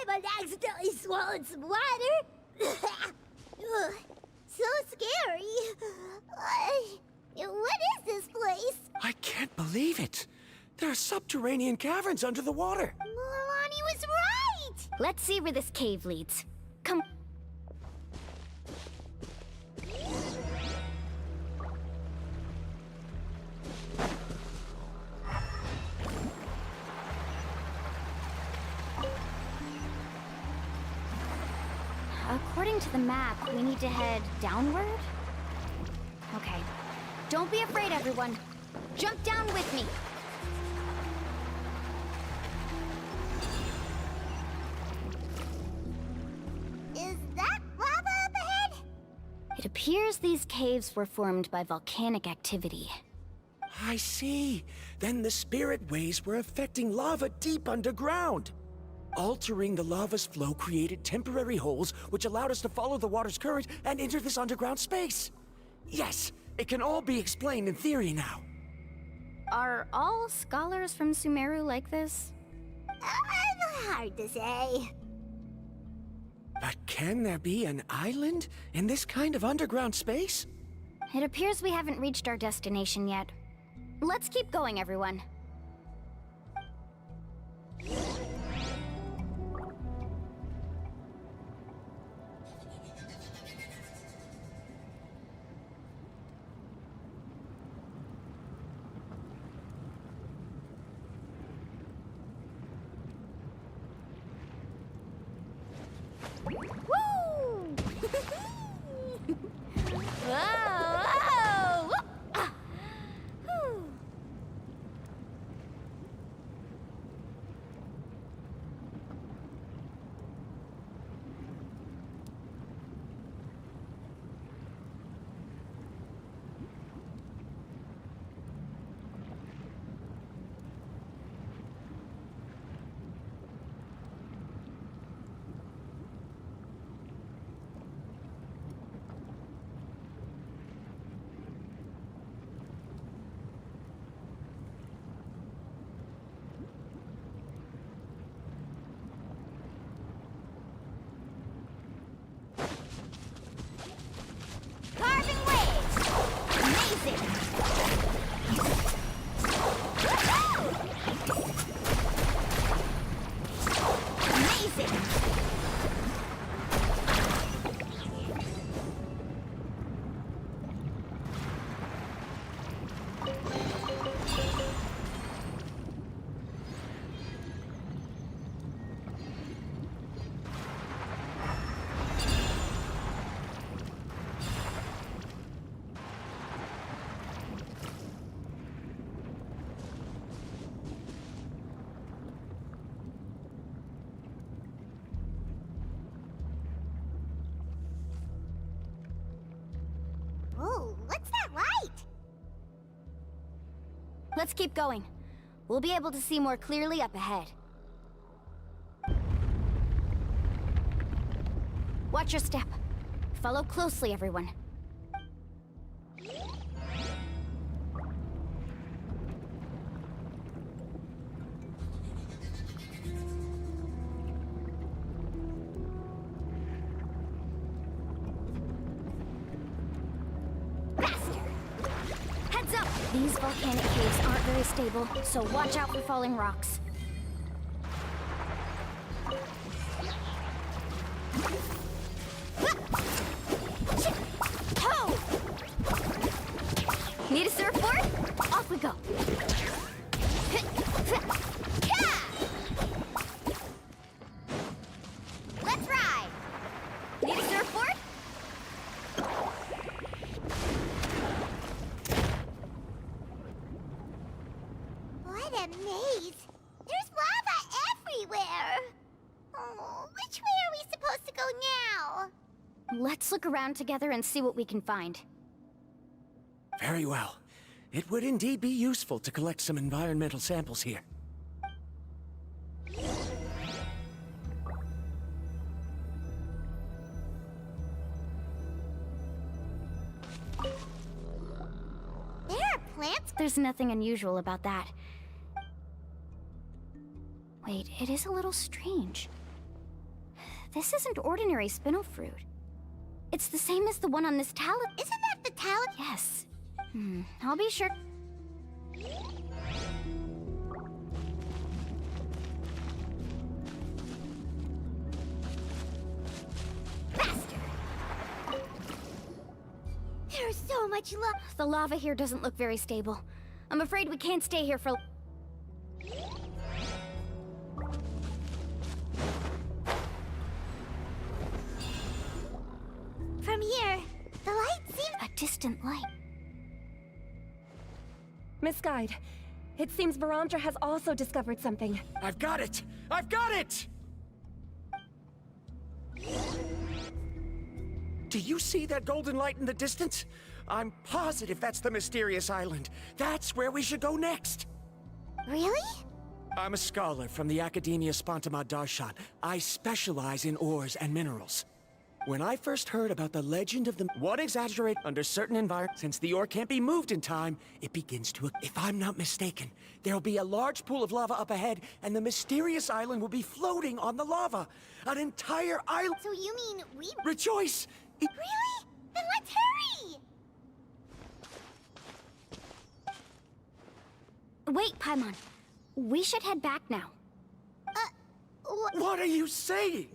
Paimon accidentally swallowed some water. Ugh. subterranean caverns under the water. Milani was right! Let's see where this cave leads. Come. According to the map, we need to head downward? Okay. Don't be afraid, everyone. Jump down with me. Is that lava up ahead? It appears these caves were formed by volcanic activity. I see. Then the spirit waves were affecting lava deep underground. Altering the lava's flow created temporary holes which allowed us to follow the water's current and enter this underground space. Yes, it can all be explained in theory now. Are all scholars from Sumeru like this? Hard to say. But can there be an island in this kind of underground space? It appears we haven't reached our destination yet. Let's keep going, everyone. Carving waves! Amazing! Amazing! Whoa, what's that light? Let's keep going. We'll be able to see more clearly up ahead. Watch your step. Follow closely, everyone. Heads up! These volcanic caves aren't very stable, so watch out for falling rocks. Need a surfboard? Off we go. Let's ride! Need a surfboard? What a maze! There's lava everywhere! Oh, which way are we supposed to go now? Let's look around together and see what we can find. Very well. It would indeed be useful to collect some environmental samples here. There are plants. There's nothing unusual about that. Wait, it is a little strange. This isn't ordinary spinel fruit. It's the same as the one on this talent. Isn't that the talent? Yes. I'll be sure. much love. The lava here doesn't look very stable. I'm afraid we can't stay here for... From here, the light seems... A distant light. Miss Guide, it seems Varamdra has also discovered something. I've got it! I've got it! Do you see that golden light in the distance? I'm positive that's the mysterious island. That's where we should go next. Really? I'm a scholar from the Academia Spantamad Darshan. I specialize in ores and minerals. When I first heard about the legend of the one exaggerate under certain environments, since the ore can't be moved in time, it begins to... If I'm not mistaken, there'll be a large pool of lava up ahead, and the mysterious island will be floating on the lava. An entire island... So you mean we... Rejoice! Really? Then let's hurry! Wait, Paimon. We should head back now. What are you saying?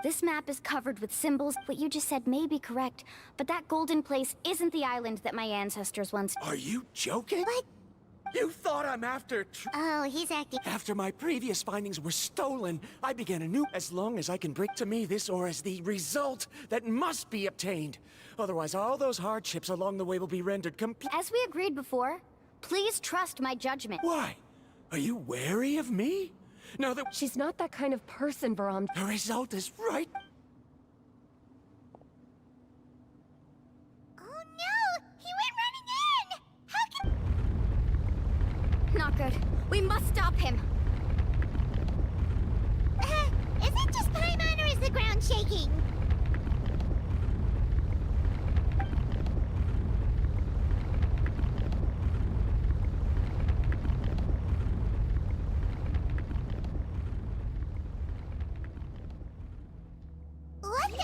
This map is covered with symbols. What you just said may be correct, but that golden place isn't the island that my ancestors once... Are you joking? What? You thought I'm after... Oh, he's acting... After my previous findings were stolen, I began anew. As long as I can bring to me this ore as the result that must be obtained. Otherwise, all those hardships along the way will be rendered complete. As we agreed before, please trust my judgment. Why? Are you wary of me? Now that... She's not that kind of person, Varamdra. The result is right. Oh no! He went running in! How can... Not good. We must stop him. Is it just Paimon or is the ground shaking? What the...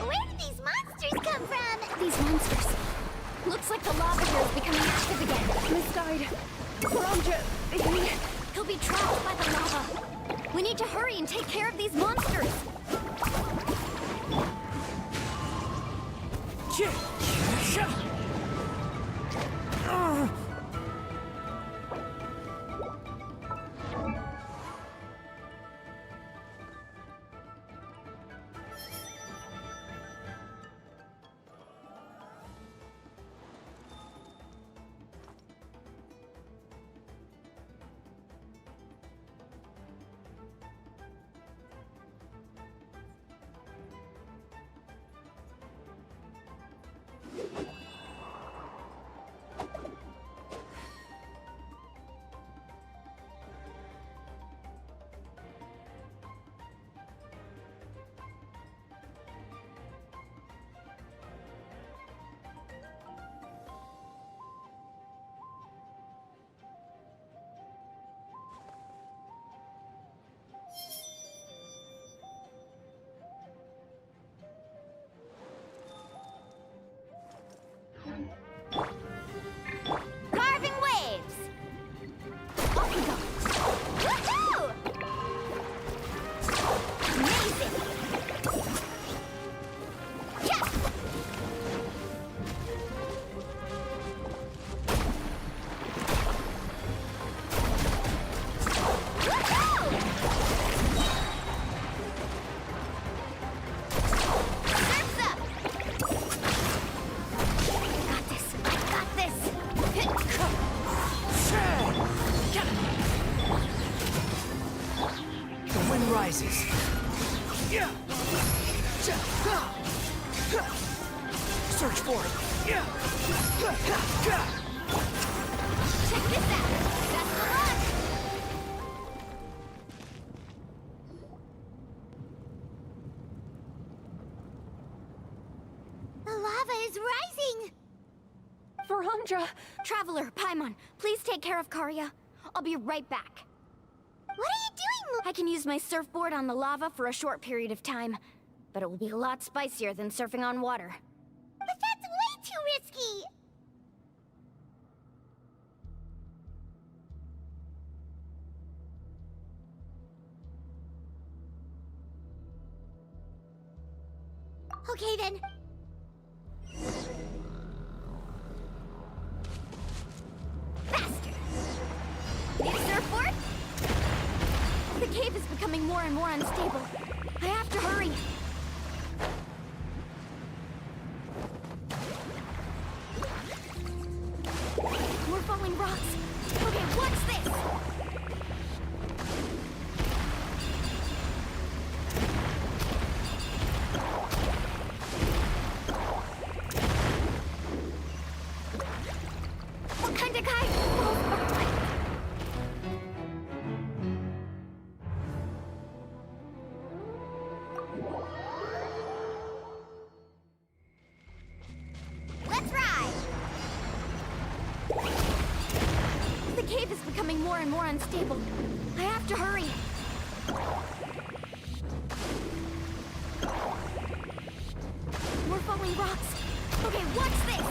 Where did these monsters come from? These monsters. Looks like the lava here is becoming active again. Miss Guide, Varamdra, He'll be trapped by the lava. We need to hurry and take care of these monsters. Carving waves! Off we go! Woohoo! Amazing! Yeah! Surf's up! Got this! I got this! The wind rises. Search for it. Check this out! Best of luck! The lava is rising! Varamdra! Traveler, Paimon, please take care of Karya. I'll be right back. What are you doing? I can use my surfboard on the lava for a short period of time, but it will be a lot spicier than surfing on water. But that's way too risky! Okay then. more and more unstable. I have to hurry. We're falling rocks. Okay, what's this? What kind of guy? Let's ride! The cave is becoming more and more unstable. I have to hurry. We're falling rocks. Okay, what's this?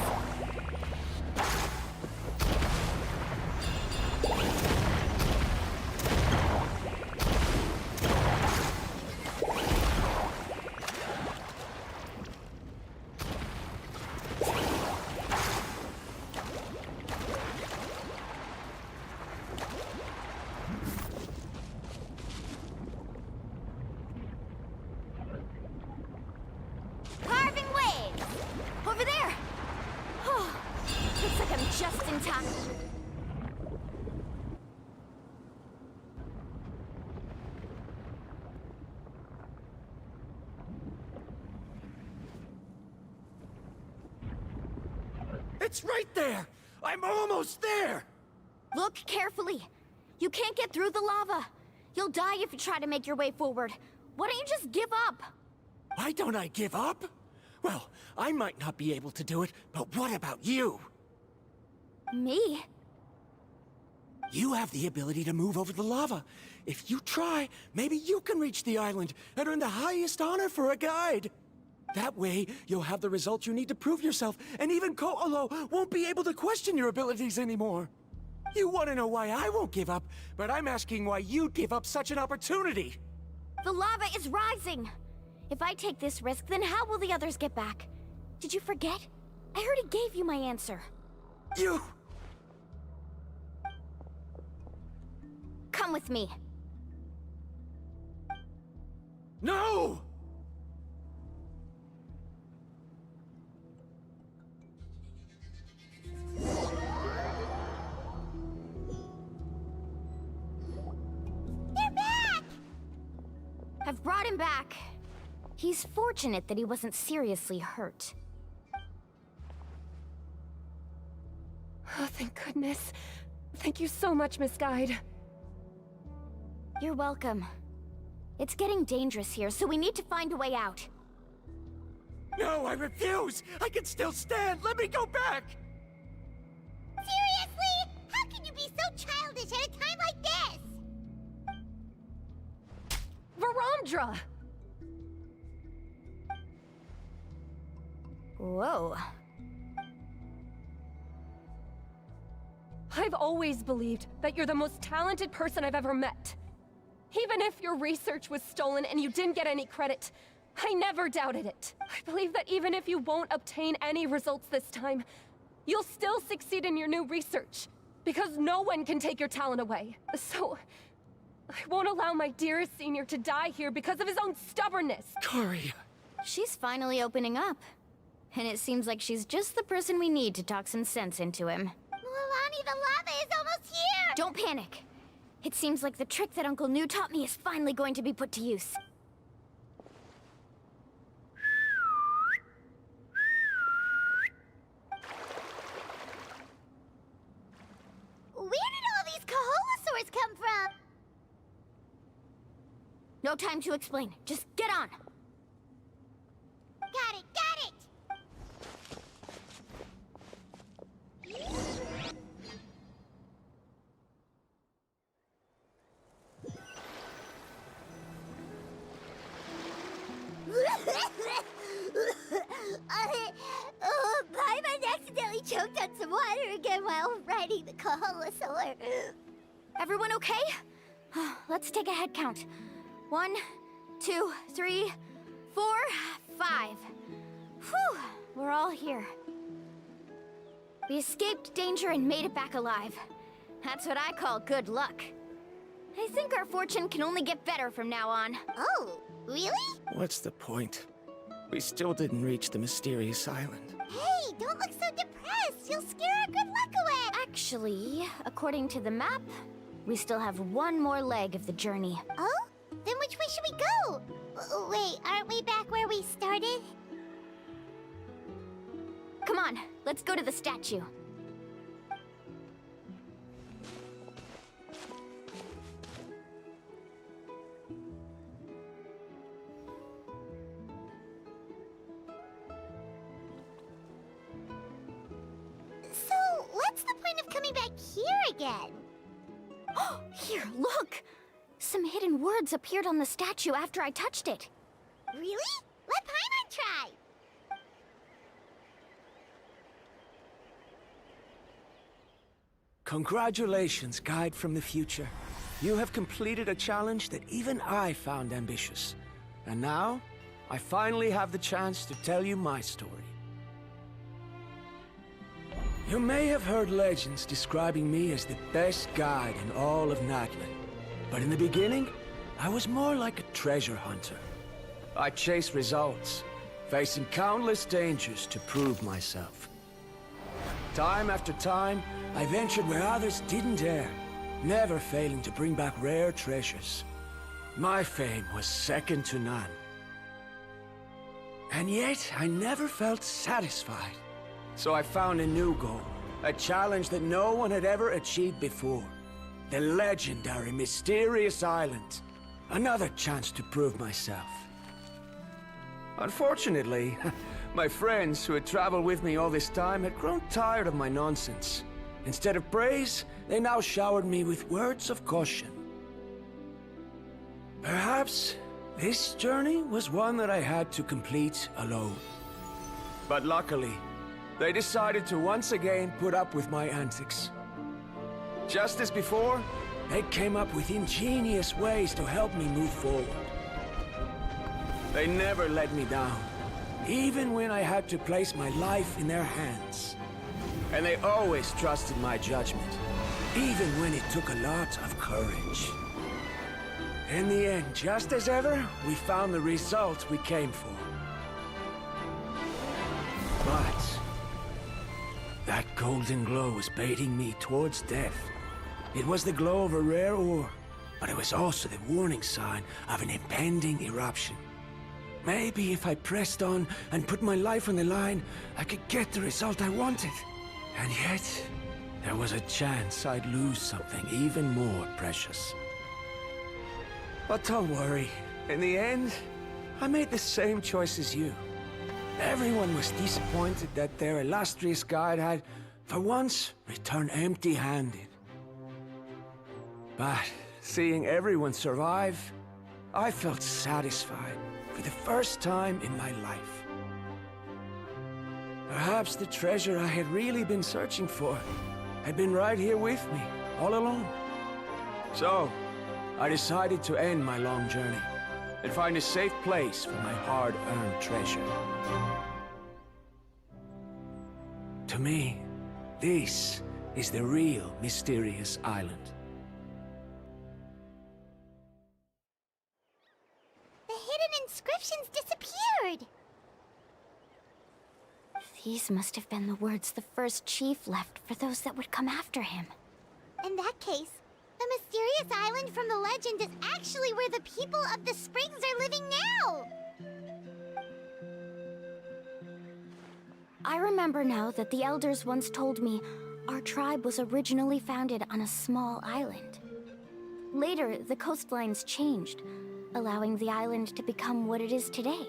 Carving waves! Over there! Oh, looks like I'm just in time. It's right there! I'm almost there! Look carefully. You can't get through the lava. You'll die if you try to make your way forward. Why don't you just give up? Why don't I give up? Well, I might not be able to do it, but what about you? Me? You have the ability to move over the lava. If you try, maybe you can reach the island and earn the highest honor for a guide. That way, you'll have the results you need to prove yourself, and even Ko'olo won't be able to question your abilities anymore. You want to know why I won't give up, but I'm asking why you'd give up such an opportunity. The lava is rising. If I take this risk, then how will the others get back? Did you forget? I already gave you my answer. You... Come with me. No! They're back! I've brought him back. He's fortunate that he wasn't seriously hurt. Oh, thank goodness. Thank you so much, Miss Guide. You're welcome. It's getting dangerous here, so we need to find a way out. No, I refuse! I can still stand! Let me go back! Seriously? How can you be so childish at a time like this? Verandra! Whoa. I've always believed that you're the most talented person I've ever met. Even if your research was stolen and you didn't get any credit, I never doubted it. I believe that even if you won't obtain any results this time, you'll still succeed in your new research, because no one can take your talent away. So, I won't allow my dearest senior to die here because of his own stubbornness. Kari. She's finally opening up. And it seems like she's just the person we need to talk some sense into him. Mualani, the lava is almost here! Don't panic. It seems like the trick that Uncle New taught me is finally going to be put to use. Where did all these Koholosaurs come from? No time to explain. Just get on. Got it, got it! Paimon accidentally choked on some water again while riding the Koholosaur. Everyone okay? Let's take a head count. 1, 2, 3, 4, 5. Whew, we're all here. We escaped danger and made it back alive. That's what I call good luck. I think our fortune can only get better from now on. Oh, really? What's the point? We still didn't reach the mysterious island. Hey, don't look so depressed. You'll scare our good luck away. Actually, according to the map, we still have one more leg of the journey. Oh? Then which way should we go? Wait, aren't we back where we started? Come on, let's go to the statue. So, what's the point of coming back here again? Here, look! Some hidden words appeared on the statue after I touched it. Really? Let Paimon try. Congratulations, Guide from the Future. You have completed a challenge that even I found ambitious. And now, I finally have the chance to tell you my story. You may have heard legends describing me as the best guide in all of Natlan. But in the beginning, I was more like a treasure hunter. I chased results, facing countless dangers to prove myself. Time after time, I ventured where others didn't dare, never failing to bring back rare treasures. My fame was second to none. And yet, I never felt satisfied. So I found a new goal, a challenge that no one had ever achieved before. The legendary Mysterious Island. Another chance to prove myself. Unfortunately, my friends who had traveled with me all this time had grown tired of my nonsense. Instead of praise, they now showered me with words of caution. Perhaps this journey was one that I had to complete alone. But luckily, they decided to once again put up with my antics. Just as before, they came up with ingenious ways to help me move forward. They never let me down, even when I had to place my life in their hands. And they always trusted my judgment, even when it took a lot of courage. In the end, just as ever, we found the result we came for. But that golden glow was baiting me towards death. It was the glow of a rare ore, but it was also the warning sign of an impending eruption. Maybe if I pressed on and put my life on the line, I could get the result I wanted. And yet, there was a chance I'd lose something even more precious. But don't worry. In the end, I made the same choice as you. Everyone was disappointed that their illustrious guide had, for once, returned empty-handed. But seeing everyone survive, I felt satisfied for the first time in my life. Perhaps the treasure I had really been searching for had been right here with me, all along. So, I decided to end my long journey and find a safe place for my hard-earned treasure. To me, this is the real Mysterious Island. The hidden inscriptions disappeared! These must have been the words the first chief left for those that would come after him. In that case, the mysterious island from the legend is actually where the people of the springs are living now! I remember now that the elders once told me our tribe was originally founded on a small island. Later, the coastlines changed, allowing the island to become what it is today.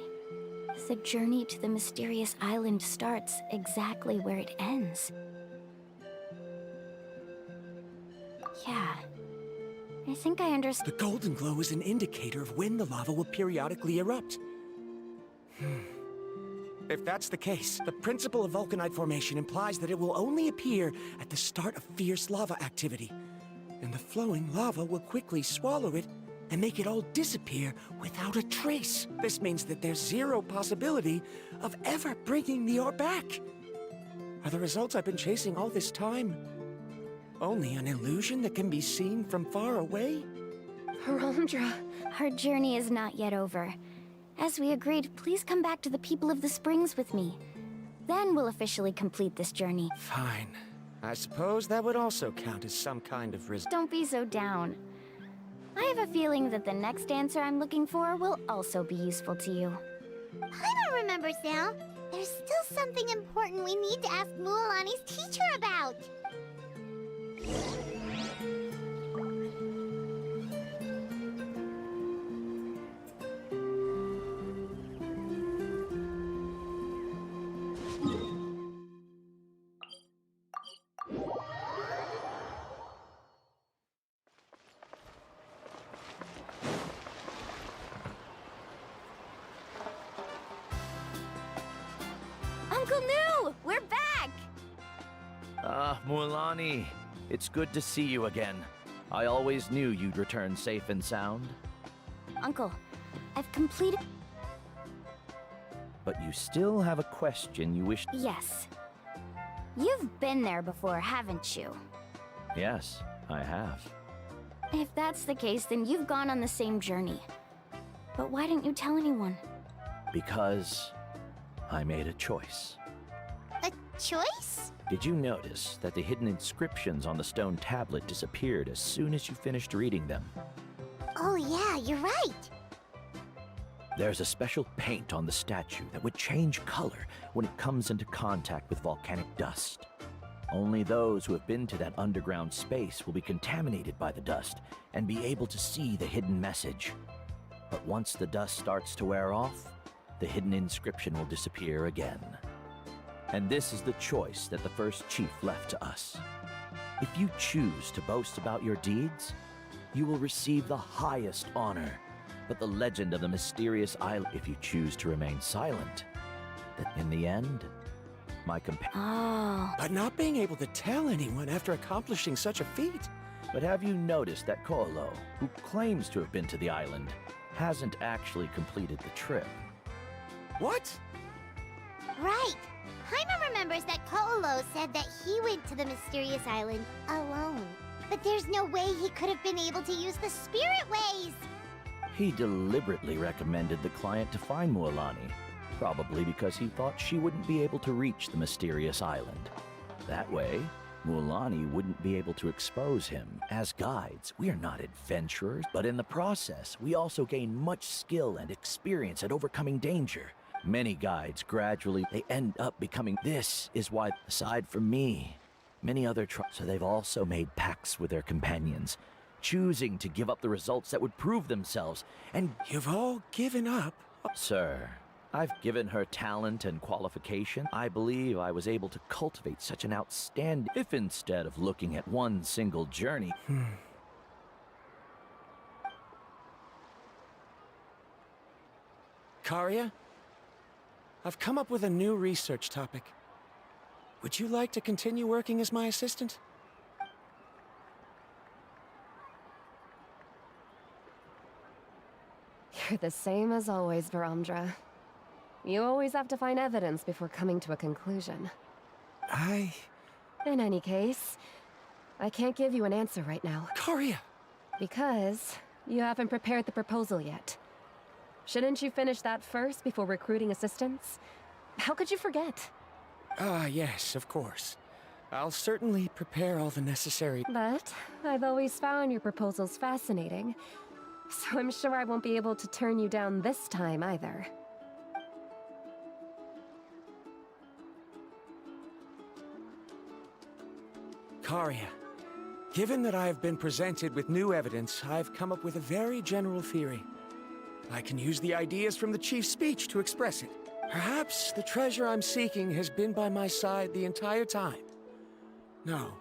The journey to the mysterious island starts exactly where it ends. Yeah, I think I understand. The golden glow is an indicator of when the lava will periodically erupt. If that's the case, the principle of vulcanite formation implies that it will only appear at the start of fierce lava activity. And the flowing lava will quickly swallow it and make it all disappear without a trace. This means that there's zero possibility of ever bringing the ore back. Are the results I've been chasing all this time only an illusion that can be seen from far away? Verandra. Our journey is not yet over. As we agreed, please come back to the people of the Springs with me. Then we'll officially complete this journey. Fine. I suppose that would also count as some kind of Don't be so down. I have a feeling that the next answer I'm looking for will also be useful to you. I don't remember, Sal. There's still something important we need to ask Mualani's teacher about. Uncle New! We're back! Mualani, it's good to see you again. I always knew you'd return safe and sound. Uncle, I've completed... But you still have a question you wish... Yes. You've been there before, haven't you? Yes, I have. If that's the case, then you've gone on the same journey. But why didn't you tell anyone? Because I made a choice. A choice? Did you notice that the hidden inscriptions on the stone tablet disappeared as soon as you finished reading them? Oh yeah, you're right. There's a special paint on the statue that would change color when it comes into contact with volcanic dust. Only those who have been to that underground space will be contaminated by the dust and be able to see the hidden message. But once the dust starts to wear off, the hidden inscription will disappear again. And this is the choice that the first chief left to us. If you choose to boast about your deeds, you will receive the highest honor. But the legend of the mysterious island, if you choose to remain silent, that in the end, my companion... But not being able to tell anyone after accomplishing such a feat. But have you noticed that Ko'olo, who claims to have been to the island, hasn't actually completed the trip? What? Right. Paimon remembers that Ko'olo said that he went to the mysterious island alone. But there's no way he could have been able to use the spirit ways. He deliberately recommended the client to find Mualani, probably because he thought she wouldn't be able to reach the mysterious island. That way, Mualani wouldn't be able to expose him. As guides, we are not adventurers, but in the process, we also gain much skill and experience at overcoming danger. Many guides gradually, they end up becoming... This is why, aside from me, many other so they've also made pacts with their companions, choosing to give up the results that would prove themselves, and... You've all given up? Sir, I've given her talent and qualification. I believe I was able to cultivate such an outstanding... If instead of looking at one single journey... Karia? I've come up with a new research topic. Would you like to continue working as my assistant? You're the same as always, Verandra. You always have to find evidence before coming to a conclusion. In any case, I can't give you an answer right now. Karia! Because you haven't prepared the proposal yet. Shouldn't you finish that first before recruiting assistants? How could you forget? Yes, of course. I'll certainly prepare all the necessary... But I've always found your proposals fascinating, so I'm sure I won't be able to turn you down this time either. Karia, given that I have been presented with new evidence, I've come up with a very general theory. I can use the ideas from the Chief's speech to express it. Perhaps the treasure I'm seeking has been by my side the entire time. No.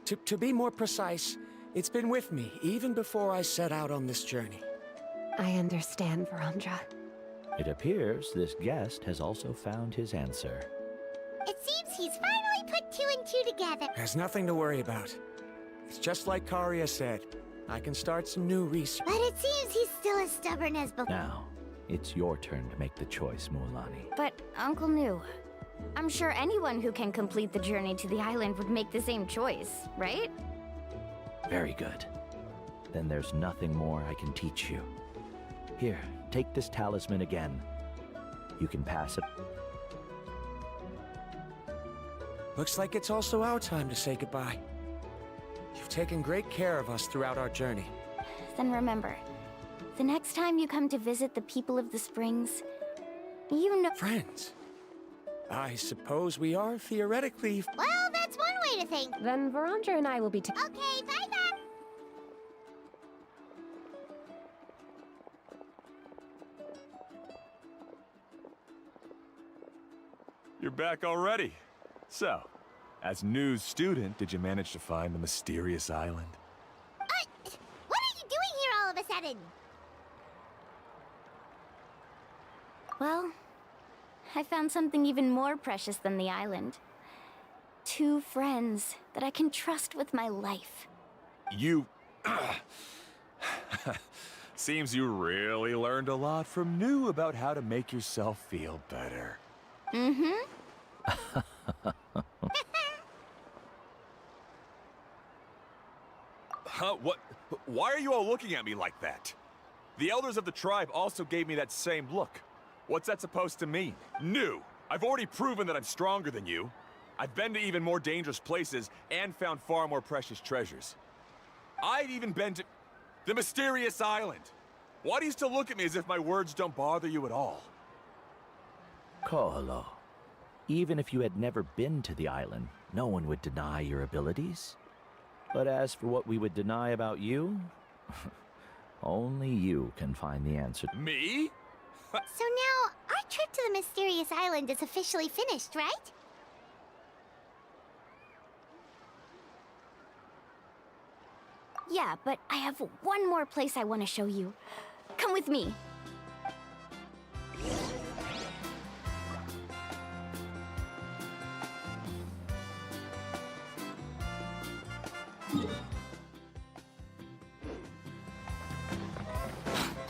To be more precise, it's been with me even before I set out on this journey. I understand, Verandra. It appears this guest has also found his answer. It seems he's finally put two and two together. There's nothing to worry about. It's just like Karia said. I can start some new research. But it seems he's still as stubborn as before. Now, it's your turn to make the choice, Mualani. But, Uncle New, I'm sure anyone who can complete the journey to the island would make the same choice, right? Very good. then there's nothing more I can teach you. Here, take this talisman again. You can pass it. Looks like it's also our time to say goodbye. You've taken great care of us throughout our journey. Then remember, the next time you come to visit the people of the Springs, you know— Friends? I suppose we are theoretically— Well, that's one way to think. Then Verandra and I will be Okay, bye then. You're back already. So, as news student, did you manage to find the mysterious island? What are you doing here all of a sudden? Well, I found something even more precious than the island. 2 friends that I can trust with my life. You... Seems you really learned a lot from New about how to make yourself feel better. Mm-hmm. Huh? What? Why are you all looking at me like that? The elders of the tribe also gave me that same look. What's that supposed to mean? New! I've already proven that I'm stronger than you. I've been to even more dangerous places and found far more precious treasures. I've even been to the mysterious island. Why do you still look at me as if my words don't bother you at all? Kohollo, even if you had never been to the island, no one would deny your abilities. But as for what we would deny about you, only you can find the answer. Me? So now, our trip to the mysterious island is officially finished, right? Yeah, but I have one more place I want to show you. Come with me.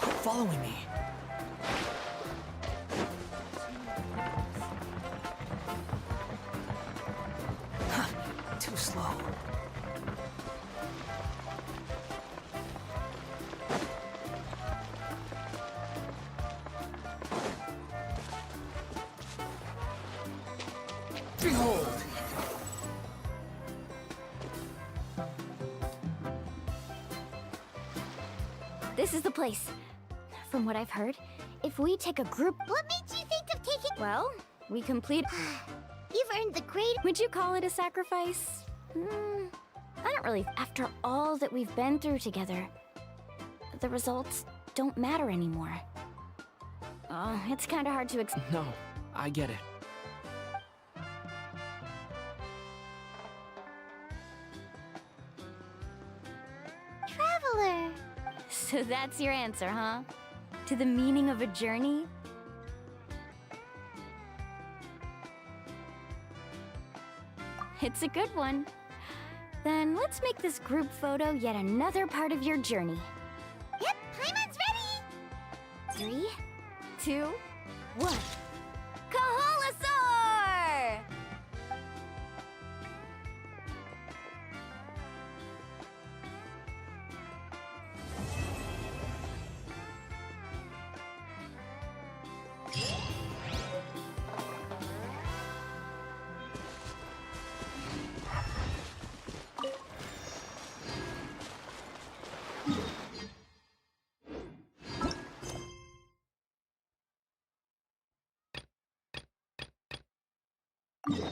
Quit following me. Too slow. Behold! This is the place. From what I've heard, if we take a group— What made you think of taking— Well, we complete— You've earned the great— Would you call it a sacrifice? I don't really— After all that we've been through together, the results don't matter anymore. Oh, it's kind of hard to No, I get it. Traveler. So that's your answer, huh? To the meaning of a journey? It's a good one. Then let's make this group photo yet another part of your journey. Yep, Paimon's ready! 3, 2, 1. Kaholasaur! Yeah.